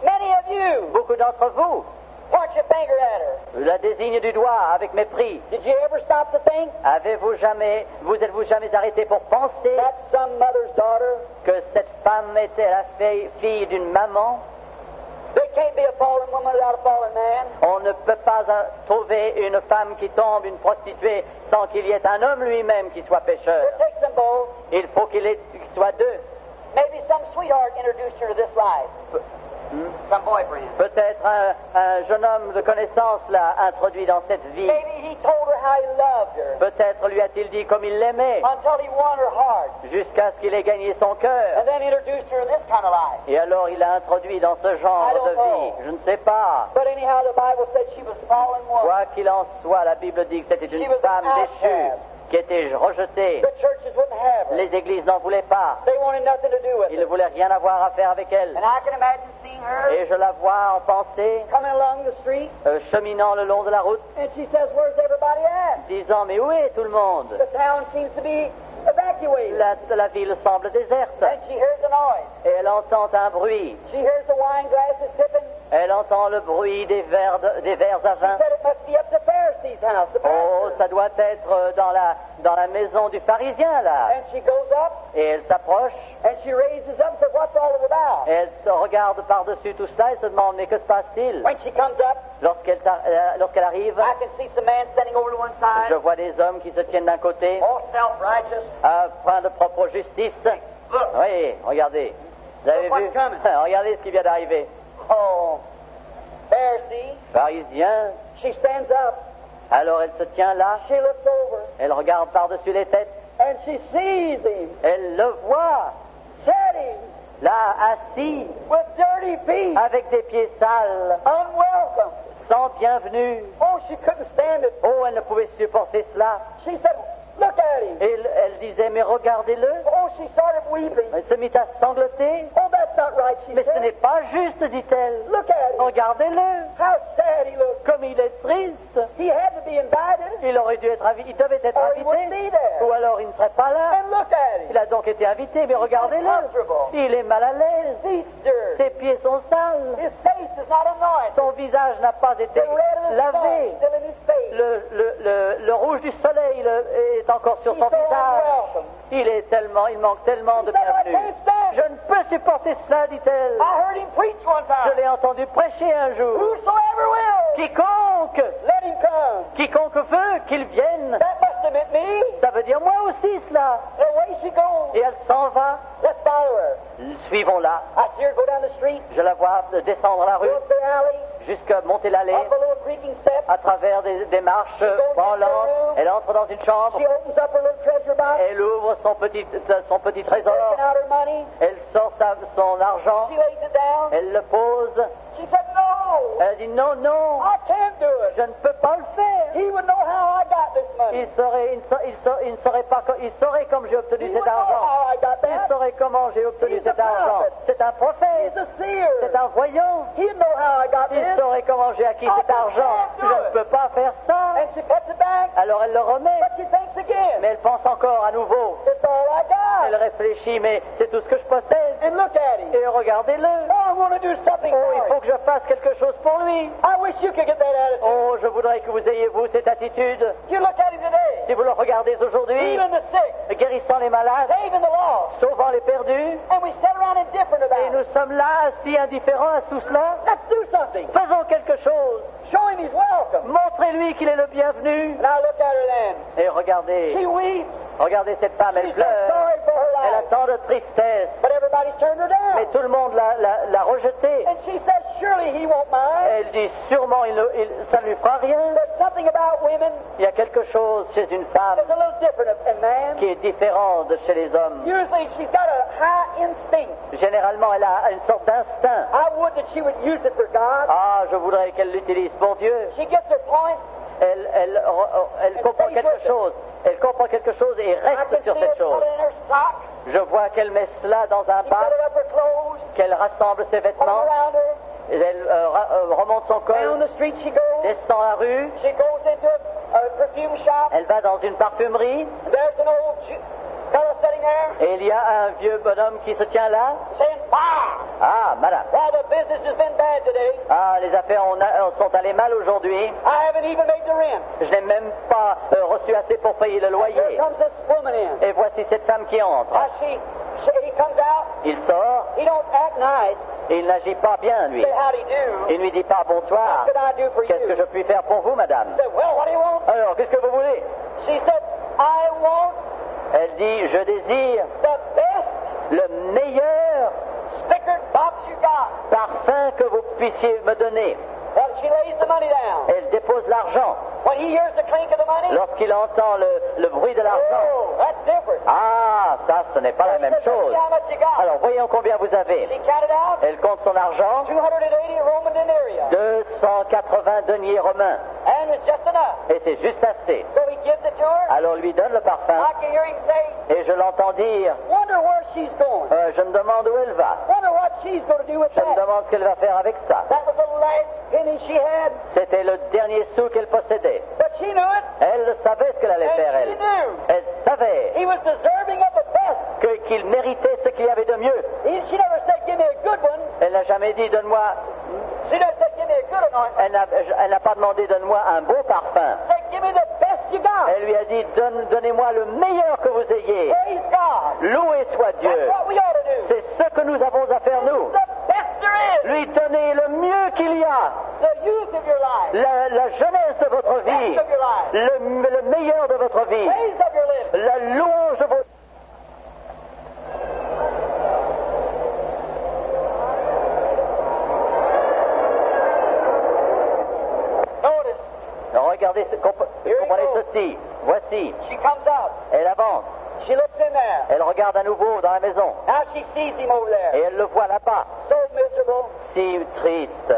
Many of you Beaucoup d'entre vous point your finger at her. la désignent du doigt avec mépris. Did you ever stop to think Vous êtes-vous jamais arrêté pour penser that's some mother's daughter? que cette femme était la fille d'une maman? There can't be a fallen woman without a fallen man. On ne peut pas trouver une femme qui tombe, une prostituée, sans qu'il y ait un homme lui-même qui soit pécheur. It takes them both. Il faut qu'il soit deux. Maybe some sweetheart introduced her to this life. Some boyfriend. Peut-être un jeune homme de connaissance l'a introduit dans cette vie. Maybe he told her how he loved her Peut-être lui a-t-il dit comme il l'aimait, until he won her heart, jusqu'à ce qu'il ait gagné son cœur. and then introduced her to this kind of life. Et alors il l'a introduit dans ce genre I don't de vie. know. Je ne sais pas. But anyhow, the Bible said she was fallen woman. Quoi qu'il en soit, la Bible dit que c'était She une was femme an déchue, outcast. qui était rejetée. The churches wouldn't have her. Les églises n'en voulaient pas. They wanted nothing to do with Ils ne it. voulaient rien avoir à faire avec elle. And I can imagine seeing her Et je la vois en pensée, coming along the street, cheminant le long de la route, and she says, "Where's everybody at?" disant, mais où est tout le monde? The town seems to be evacuated. La ville semble déserte. And she hears a noise. Et elle entend un bruit. She hears the wine glasses tipping. Elle entend le bruit des verres à She vin. said it must be up to Pharisee's house, the Oh, pastor. ça doit être dans la maison du pharisien, là. And she goes up, Et elle s'approche, and she raises up and says, what's all of it about? et elle se regarde par-dessus tout cela et se demande, mais que se passe-t-il? When she comes up, Lorsqu'elle arrive, I can see some man standing over to one je side, vois des hommes qui se tiennent d'un côté, all self-righteous. plein de propre justice. Look, Oui, regardez. Vous avez What's vu? coming? Regardez ce qui vient d'arriver. oh, Pharisee. Pharisien. She stands up, Alors elle se tient là, she looks over, elle regarde par-dessus les têtes, and she sees him elle le voit, sitting là, assis, with dirty feet, avec des pieds sales, unwelcome. sans bienvenue. Oh, she couldn't stand it. Oh, elle ne pouvait supporter cela. She said, look at him. Et elle disait, mais regardez-le. Oh, she started weeping. Elle se mit à sangloter. Oh, that's not right, she Mais ce n'est said. pas juste, dit-elle. Look at him. Regardez-le, How sad he looks. comme il est triste. He had to be invited, Il aurait dû être invité, il devait être or he wouldn't invité. be there. Ou alors il ne serait pas là. And look at him. Il a donc été invité, mais regardez-le. Il est mal à l'aise. Feet stirred. Ses pieds sont sales. His face is not anointed. Son visage n'a pas été The red of the sun lavé. still in his face. Le rouge du soleil est encore sur He's son so visage. unwelcome. Il manque tellement de He said, I bienvenue. can't stand Je it. ne peux supporter cela, dit-elle. I heard him preach one Je time. l'ai entendu prêcher un jour. Whosoever will, Quiconque, let him come. quiconque veut qu'il vienne. That must have meant me. Ça veut dire moi aussi cela. And away she goes. Et elle s'en va. Let's follow her. Suivons-la. I see her go down the street, Je la vois descendre la rue go up the alley, jusqu'à monter l'allée up a little creaking step. à travers des marches branlantes. Elle entre dans une chambre. She opens up her little treasure box, Elle ouvre son petit taking trésor. out her money. Elle sort son argent. She lays it down. Elle le pose. She said, no, Elle dit non, non, I can't do it. je ne peux pas le faire. He would know how I got this money. Il saurait comme j'ai obtenu He cet would know argent. how I got Il that. saurait comment j'ai obtenu He's cet a argent. prophet. C'est un prophète. He's a seer. C'est un voyant. He'd know how I got Il this. saurait comment j'ai acquis cet argent. Je ne peux pas faire ça. And she puts it back, Alors elle le remet. but she thinks again. Mais elle pense encore à nouveau. It's all I Elle got. réfléchit, mais c'est tout ce que je possède. And look at him. Et regardez-le. Oh, I want to do something Oh, il for faut him. que je fasse quelque chose pour lui. I wish you could get that attitude. Oh, je voudrais que vous ayez, vous, cette attitude. You look at him today, Si vous le regardez aujourd'hui, healing the sick, guérissant les malades, saving the lost, sauvant les perdus, and we sit around indifferent et about nous it. sommes là, assis indifférents à tout cela. Let's do something. Faisons quelque chose. Show him he's welcome. Montrez-lui qu'il est le bienvenu. Now look at her then. Et regardez, She weeps. regardez cette femme, elle She's so pleure. sorry for her Elle a life. tant de tristesse. But everybody's turned her Mais down. tout le monde l'a rejetée. And she says, surely he won't mind. Elle dit sûrement ça ne lui fera rien. There's something about women Il y a quelque chose chez une femme that's a little different than man. qui est différent de chez les hommes. Usually she's got a high instinct. Généralement, elle a une sorte d'instinct. I would that she would use it for God. Ah, je voudrais qu'elle l'utilise pour Dieu. She gets her point. Elle comprend quelque chose. Elle comprend quelque chose et I reste can sur see cette her chose. put it in her sock. Je vois qu'elle met cela dans un She bac, gathered up her clothes, qu'elle rassemble ses put them vêtements, around her. et elle remonte son Down col, the street she goes. descend la rue, She goes into a perfume shop. elle va dans une parfumerie, And there's an old fellow sitting there et il y a un vieux bonhomme qui se tient là. saying, bah! Ah, madame. Well, the business has been bad today. Ah, les affaires sont allées mal aujourd'hui. I haven't even made the rent. Je n'ai même pas reçu assez pour payer le Here loyer. comes this woman in. Et voici cette femme qui entre. He comes out. Il sort, He don't act nice. et il n'agit pas bien, lui. Say, howdy do. Il ne lui dit pas bonsoir. What could I do for Qu'est-ce que you? je puis faire pour vous, madame? He said, well, what do you want? Alors, qu'est-ce que vous voulez? She said, I want Elle dit, je désire the best le meilleur stickered box you got. parfum que vous puissiez me donner. Well, she lays the money down. Elle dépose l'argent. When he hears the clink of the money, Lorsqu'il entend le bruit de l'argent, oh, that's different. ah, ça, ce n'est pas la He même said, chose. "See how much you got." Alors, voyons combien vous avez. She counted out Elle compte son argent, 280 Roman denarii. 280 deniers romains. And it's just enough. Et c'est juste assez. So he gives it to her. Alors, lui donne le parfum, I can hear him say, et je l'entends dire, wonder where she's going. je me demande où elle va. Wonder what she's going to do with Je me that. demande ce qu'elle va faire avec ça. That was the last penny she had. C'était le dernier sou qu'elle possédait. But she knew it. Elle savait ce qu'elle allait faire, And she elle. knew Elle savait he was deserving of the best. qu'il méritait ce qu'il y avait de mieux. She never said, give me a good one. Elle n'a jamais dit donne-moi. She just said, give me a good anointing. Elle n'a pas demandé donne-moi un bon parfum. Say, give me the best you got. Elle lui a dit donnez-moi le meilleur que vous ayez. Praise God. Loué soit That's Dieu. what we ought to do. C'est ce que nous avons à faire nous. The best there is. Lui donner le mieux qu'il y a. The youth of your life. La jeunesse de votre vie. Best of your life. Le meilleur de votre vie. Praise of your living. La louange de votre Notice, regardez, comprenez ceci. Voici, she comes out. elle avance. She looks in there. Elle regarde à nouveau dans la maison. Now she sees him over Et there. elle le voit là-bas. So miserable. Si triste.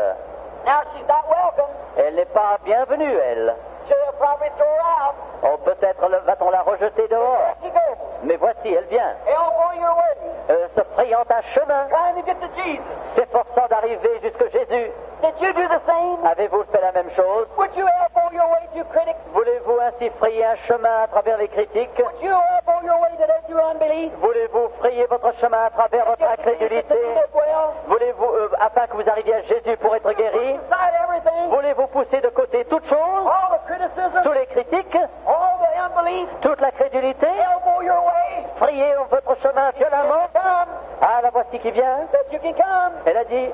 Now she's not welcome. Elle n'est pas bienvenue, elle. She'll probably throw her out. Oh, peut-être va-t-on la rejeter dehors. There she goes. Mais voici, elle vient. Elbowing her way. Se frayant un chemin, Trying to get to Jesus. s'efforçant d'arriver jusque Jésus. Did you do the same? Avez-vous fait la même chose? Would you elbow your way to critics? Voulez-vous ainsi frayer un chemin à travers les critiques? Would you elbow your way today through unbelief? Voulez-vous frayer votre chemin à travers votre Just to incrédulité? live well? Voulez-vous, afin que vous arriviez à Jésus pour être guéri? Aside everything, Voulez-vous pousser de côté toute chose? all the criticism, Tous les critiques? all the unbelief, Toute la crédulité? elbow your way. Frayez votre chemin violemment? Come, Ah, la voici qui vient. that you can come.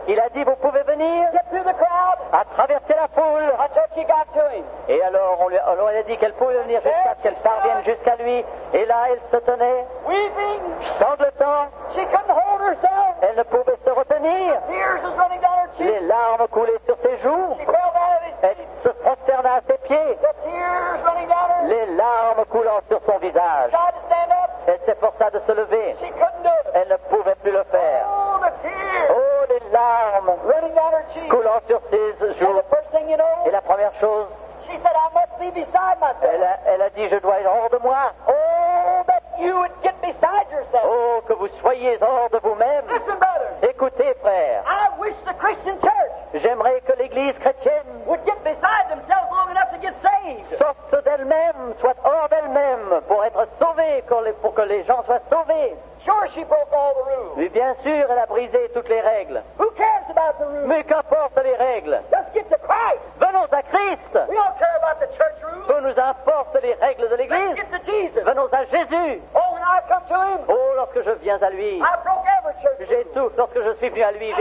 Il a dit, vous pouvez venir Get through the crowd à traverser la foule. until she got to him. Et alors, on lui a dit qu'elle pouvait venir jusqu'à ce qu'elle parvienne jusqu'à lui. Et là, elle se tenait, Weeping, sanglotant. she couldn't hold herself. Elle ne pouvait se retenir. Tears was running down her Les cheeks. larmes coulaient sur ses joues. She fell down at his Elle feet. se prosterna à ses pieds. The tears running down her. Les larmes coulant sur son visage. Tried to stand up. Elle s'efforça de se lever. She couldn't do it. Elle ne pouvait plus le faire. Oh, the tears Oh, les larmes running down her cheeks. coulant sur ses And joues. the first thing you know, Et la première chose, she said, I must be beside myself. elle a dit, je dois être hors de moi. Oh, that you would get beside yourself. Oh, que vous soyez hors de vous-même. Listen, brothers, Écoutez, frères, I wish the Christian church j'aimerais que l'Église chrétienne would get beside themselves long enough to get saved. sorte d'elle-même, soit hors d'elle-même, pour être sauvée, pour que les gens soient sauvés. Sure, she broke all the rules. Oui, bien sûr, elle a brisé toutes les règles. Who cares about the rules? Mais qu'importe les règles. Let's get to Christ. Venons à Christ. We don't care about the church rules. Peu nous importe les règles de Let's l'Église. get to Jesus. Venons à Jésus. Oh, when I come to him, Oh, lorsque je viens à lui, I broke every church j'ai rule. tout. Lorsque je suis venu à lui,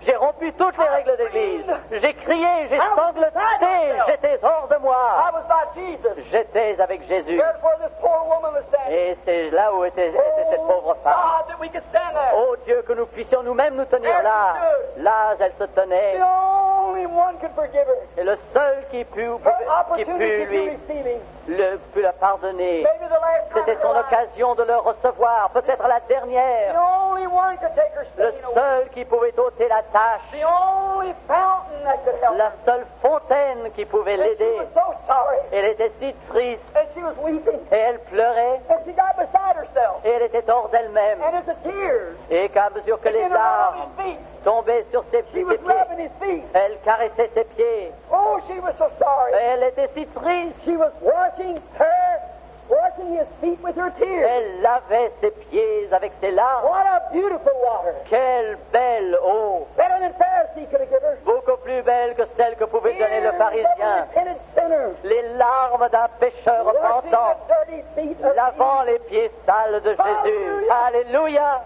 j'ai rompu toutes les règles d'Église. J'ai crié, j'ai sangloté, j'étais hors de I moi. was by Jesus. J'étais avec Jésus. There's where this poor woman was standing. Et c'est là où était cette pauvre femme. God, that we could stand there. Oh Dieu, que nous puissions nous-mêmes nous tenir là. Là, elle se tenait. The only one could forgive her. Et le seul qui put Her opportunity to lui receive him. put la pardonner. Maybe the last time C'était in her son life. occasion de le recevoir, peut-être la The dernière. only one could take her Le stain away. seul qui pouvait ôter la tâche. The only fountain that could help La her. seule fontaine qui pouvait And she l'aider. was so sorry. Elle était si triste And she was weeping. et elle pleurait And she got beside herself. et elle était hors d'elle-même. And as the tears Et qu'à mesure que les began around larmes his feet, tombaient sur ses she pieds, was rubbing his feet. elle caressait ses pieds. Oh, she was so sorry. Et elle était si triste. She was washing his feet with her tears. Elle lavait ses pieds avec ses larmes. What a beautiful water. Quelle belle eau! Better than Pharisee could have given her. Beaucoup plus belle que celle que pouvait donner le Tears of a pharisien. repentant sinner. Les larmes d'un pécheur Washing repentant, the dirty feet of lavant Jesus. les pieds sales de Jésus. Alléluia!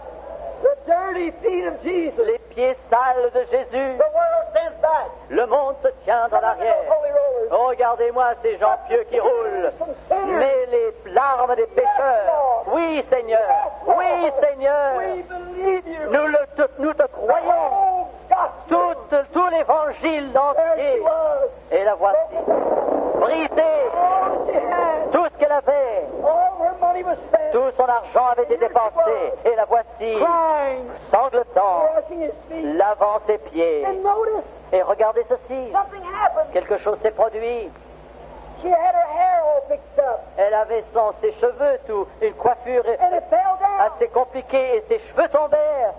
The dirty feet of Jesus. Les pieds sales de Jésus. The world stands back. Le monde se tient en Look at those arrière. holy rollers. Oh, regardez-moi ces gens pieux qui roulent. Some sinners. Mais les larmes des pécheurs. Oui, Seigneur. Oui, Seigneur. We believe you. Nous te croyons. Oh, gospel. Tout l'évangile There entier. she was. Et la voici. Brisée. All she had. Tout ce qu'elle avait. All her money was spent. Tout son argent avait été dépensé. Et la voici. Crying. Sanglotant. Washing his feet. Lavant ses pieds. And notice, Et regardez ceci. something happened. Quelque chose s'est produit. She had her hair all fixed up. Elle avait ses cheveux, une coiffure And it fell down. assez compliquée et ses cheveux tombèrent.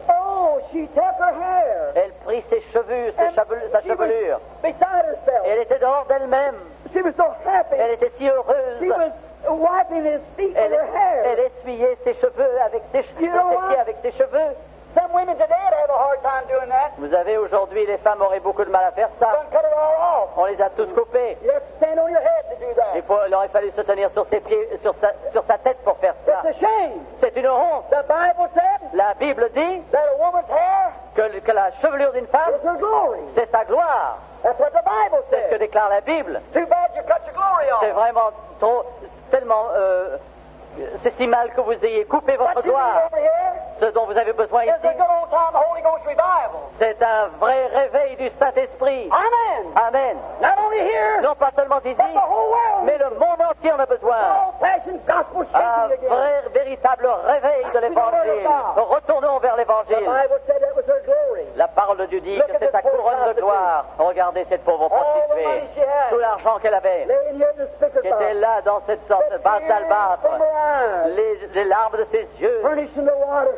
Oh, she took her hair. Elle prit ses cheveux, sa And she was chevelure. beside herself. Elle était dehors d'elle-même. She was so happy. Elle était si heureuse. She was wiping his feet with Elle her hair. essuyait ses cheveux avec ses You know what? pieds avec ses cheveux. Somewhere women today would have a hard time doing that. Vous avez aujourd'hui, les femmes auraient beaucoup de mal à faire ça. Done cut it all off. On les a tous coupés. You have to stand on your head to do that. Il aurait fallu se tenir sur ses pieds, sur sa tête pour faire ça. It's a shame. C'est une honte. The Bible said La Bible dit that a woman's hair que la chevelure d'une femme, is her glory. c'est sa gloire. That's what the Bible C'est ce que says. déclare la Bible. Too bad you cut your glory C'est off. vraiment tellement... c'est si mal que vous ayez coupé votre What you need gloire. over here Ce dont vous avez besoin is a ici, good old time Holy Ghost revival. c'est un vrai réveil du Saint-Esprit. Amen. Amen. Not only here, Non pas seulement ici, but the whole world. mais le monde entier en a besoin. Old-fashioned gospel Un shaking again. vrai, véritable réveil de l'Évangile. Retournons vers The l'Évangile. Bible said that was her glory. La parole de Dieu dit que c'est sa couronne de gloire. Regardez cette pauvre All the prostituée. money she had. Tout l'argent qu'elle avait, Laying here in the speaker qui était box. là dans cette sorte de vase d'albâtre. From her eyes. Les larmes de ses yeux, Furnishing the water.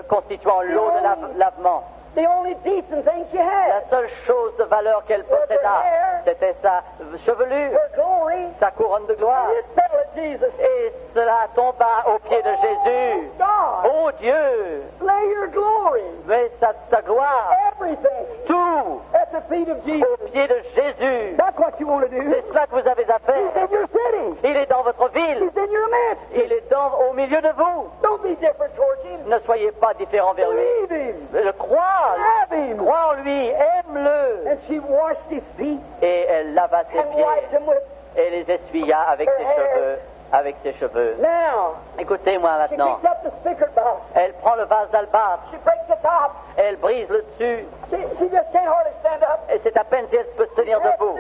constituant l'eau de lavement. The only decent thing she La had. seule chose de valeur qu'elle posséda, c'était sa chevelure, Her glory. sa couronne de gloire. And it fell at Jesus. Et cela tomba aux pieds de Jésus. God, Oh Dieu, lay your glory. mais sa gloire, Everything tout at the feet of Jesus. aux pieds de Jésus. That's what you want to do. C'est cela que vous avez à He's faire. in your city. Il est dans votre ville. He's in your midst. Il est au milieu de vous. Don't be different towards him. Ne soyez pas différents vers lui. Believe him. Le crois. Have him. Crois en lui. Aime-le. And she washed his feet Et elle lava ses and wiped pieds him with. et les essuya avec ses cheveux. Avec ses cheveux. Now, Écoutez-moi she maintenant. picks up the spigot box. Elle prend le vase d'albâtre. She breaks the top. Elle brise le dessus. She just can't hardly stand up. Et c'est à peine si elle peut se tenir debout.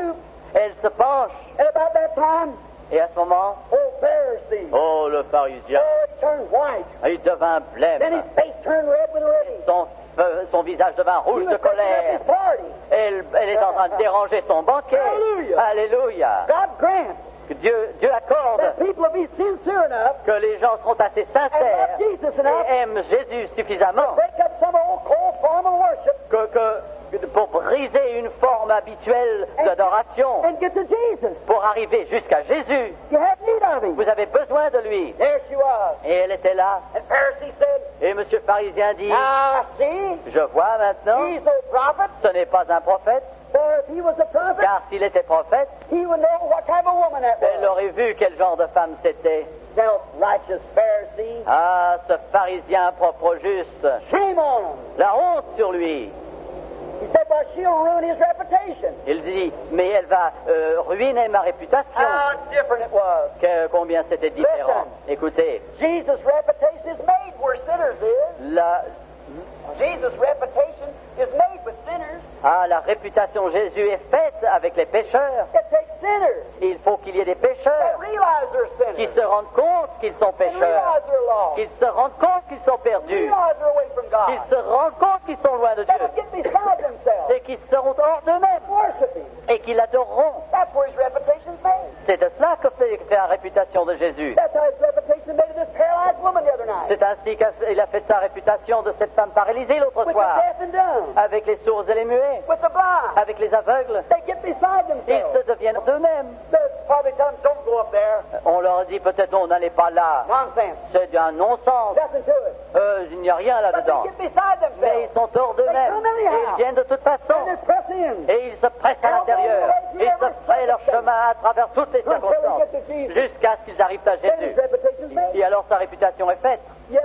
Elle se penche. And about that time, Et à ce moment, oh, Pharisee. oh, le pharisien, Oh, he turned white. il devint Then blême. his face turned red with rage. Son visage devint He rouge was de breaking up colère. his party. Elle est en train de déranger son banquet. Alléluia. Alléluia. God grant Que Dieu accorde that people will be sincere enough que les gens seront assez and sincères love Jesus enough et aiment Jésus suffisamment break up some old cold form of worship pour briser une forme habituelle d'adoration, and get to Jesus. pour arriver jusqu'à Jésus. You have need of him. Vous avez besoin de lui. There she was. Et elle était là. And Pharisee said, Et M. Pharisien dit, see, je vois maintenant, he's no prophet. ce n'est pas un prophète, For if he was a prophet, car s'il était prophète, he would know what kind of woman that elle was. aurait vu quel genre de femme c'était. Self-righteous Pharisee. Ah, ce pharisien propre au juste. Shame on him. La honte sur lui. He said, well, she'll ruin his reputation. Il dit, mais elle va ruiner ma réputation. How different it was. Combien c'était différent. Écoutez, Jesus' reputation is made where sinners is. Jesus' reputation is made with sinners. La réputation de Jésus est faite avec les pécheurs. It takes sinners Il faut qu'il y ait des that pécheurs realize they're qui sinners. se rendent compte qu'ils sont They pécheurs, realize they're lost. qu'ils se rendent compte qu'ils sont perdus, Realize they're away from qu'ils God. se rendent compte qu'ils sont loin de They Dieu will get beside themselves. et qu'ils seront hors d'eux-mêmes Worship him. et qu'ils l'adoreront. That's where his reputation's made. C'est de cela que fait la réputation de Jésus. That's how his reputation made of this paralyzed woman the other night. C'est ainsi qu'il a fait sa réputation de cette femme paralysée l'autre With the soir, deaf and dumb. avec les sourds et les muets, With the blind. avec les aveugles. They get beside Ils themselves. se deviennent d'eux-mêmes. They probably tell them, don't go up there. On leur dit peut-être non, n'allez pas là. Nonsense. C'est un non-sens. Nothing to it. Il n'y a rien But là-dedans. they get beside Mais themselves. ils sont hors d'eux-mêmes. Et ils viennent de toute façon. And they press in. Et ils se pressent à l'intérieur. Ils se frayent leur chemin à travers toutes les circonstances. Jusqu'à ce qu'ils arrivent à Then his Jésus. reputation's made. Et alors sa réputation est faite. Yes.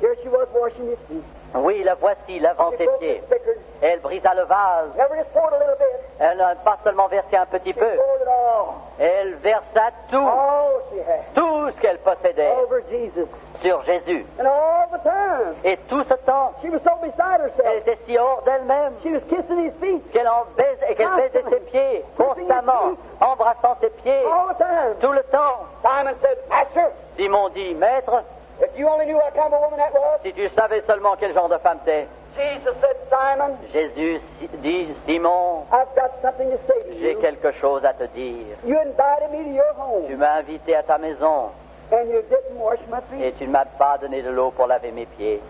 Here she was washing his feet. Oui, la voici, lavant She ses broke pieds. the stickers. Elle brisa le vase. Never just poured a little bit. Elle n'a pas seulement versé un petit She peu. poured it all. Elle versa tout, All she had. tout ce qu'elle possédait Over Jesus. sur Jésus. And all the time. Et tout ce temps, She was so beside elle herself. était si hors d'elle-même She was kissing his feet qu'elle baisait ses pieds constamment, embrassant ses pieds all the time. tout le temps. Simon said, Master, Simon dit, Maître, if you only knew what kind of woman that was. si tu savais seulement quel genre de femme t'es. Jesus said, Simon, Jésus dit, Simon, I've got something to say to j'ai you. quelque chose à te dire. You invited me to your home, Tu m'as invité à ta maison and you didn't wash my et feet. tu ne m'as pas donné de l'eau pour laver mes pieds.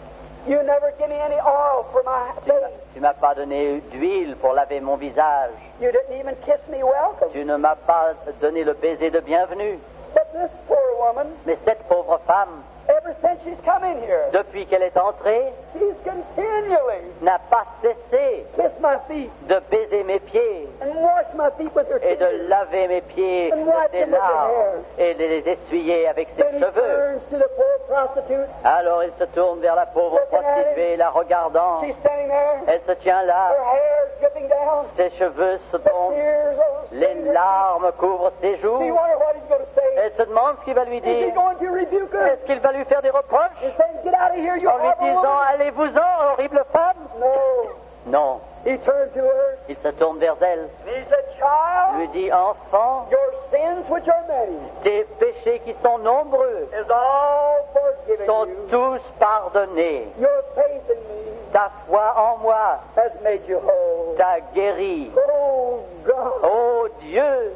You never give me any oil for my face. Tu ne m'as pas donné d'huile pour laver mon visage. You didn't even kiss me welcome. Tu ne m'as pas donné le baiser de bienvenue. But this poor woman, Mais cette pauvre femme, every ever since she's come in here, depuis qu'elle est entrée, she's continually n'a pas cessé kissed my feet de baiser mes pieds and washed my feet with her et de tears. laver mes pieds And de wipe ses them with her larmes hair. et de les essuyer avec ses Then he cheveux. turns to the poor prostitute. Alors il se tourne vers la pauvre Looking at prostituée, la regardant. She's standing there. Elle se tient là, Her hair is dripping down. ses cheveux se The tombent, tears are les larmes couvrent ses joues. Do you wonder what he's going to say? Elle se demande ce qu'il va lui Is he dire. going to rebuke her? Est-ce qu'il va lui faire des reproches He's saying, get out of here, you en lui horrible disant woman. allez-vous-en, horrible femme? No. Non, He turned to her. il se tourne vers elle, And he said, child, lui dit enfant, your sins, which are many, tes péchés qui sont nombreux is all forgiven sont you. tous pardonnés. Your faith in me Ta foi en moi has made you whole. t'a guéri. Oh, God. Oh Dieu,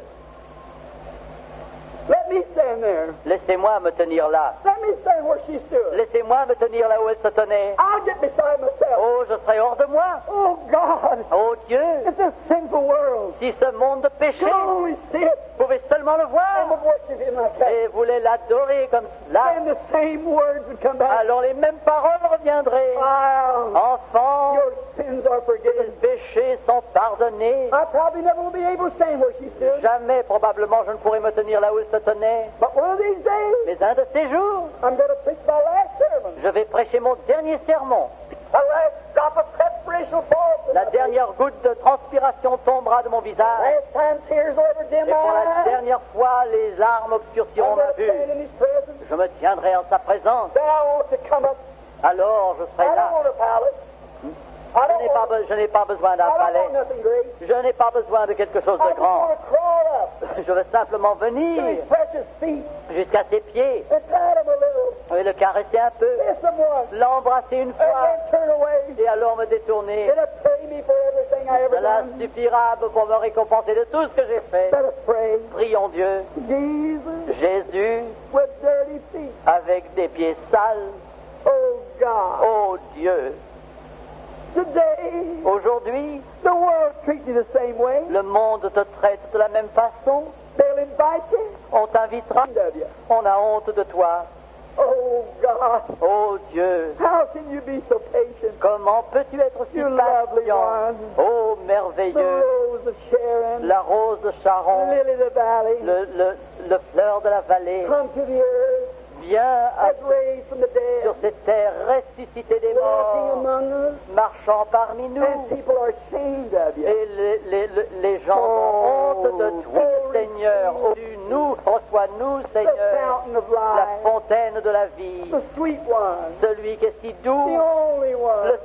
Let me stand there. laissez-moi me tenir là. Let me stand where she stood. Laissez-moi me tenir là où elle se tenait. I'll get beside myself. Oh, je serai hors de moi. Oh, God. Oh Dieu, It's a sinful world. si ce monde de péché, You only see it. vous pouvez seulement le I voir would worship him like that. et voulez l'adorer comme cela, And the same words would come back. alors les mêmes paroles reviendraient. Wow. Enfants, Your sins are les forgiven. péchés sont pardonnés. I probably never will be able to stand where she stood. Jamais, probablement, je ne pourrai me tenir là où elle se tenait. But one of these days, Mais un de ces jours, I'm going to preach my last sermon. je vais prêcher mon dernier sermon. The last drop of perspiration will fall from La my face. dernière goutte de transpiration tombera de mon visage. Last time tears will ever dim Et pour la my eyes. dernière fois, les larmes I'm obscurciront going ma to vue. stand in his presence. Je me tiendrai en sa présence. Then I want to come up. Alors je I serai don't là. want a palace. I Je don't n'ai pas, want, je n'ai pas besoin d'un I don't palais. want nothing great. Je n'ai pas besoin de quelque chose I de just grand. want to crawl up Je veux simplement to his venir precious feet jusqu'à ses pieds and pat him a little. et le caresser un peu, Kiss him once. l'embrasser une And fois then turn away. et alors me détourner. Let us pray me for everything I ever Cela done. suffira pour me récompenser de tout ce que j'ai fait. Let us pray. Prions Dieu. Jesus Jésus, with dirty feet. avec des pieds sales, Oh God. oh Dieu, Today, aujourd'hui, the world treats you the same way. le monde te traite de la même façon. They'll invite you. On t'invitera. Of you. On a honte de toi. Oh God. Oh Dieu, How can you be so patient? comment peux-tu être si You lovely patient? one. Oh The merveilleux, rose of Sharon. la rose de Sharon, Lily of the valley. le fleur de la vallée, Come to the earth. viens As raised from the sur dead. cette terre ressuscitée des Walking morts, among us. marchant parmi nous. And people are ashamed of you. Et les gens ont honte de toi, Seigneur. Oh, nous, reçois-nous, The Seigneur, fountain of la life. fontaine de la vie, The sweet one. celui qui est si The doux, only one. le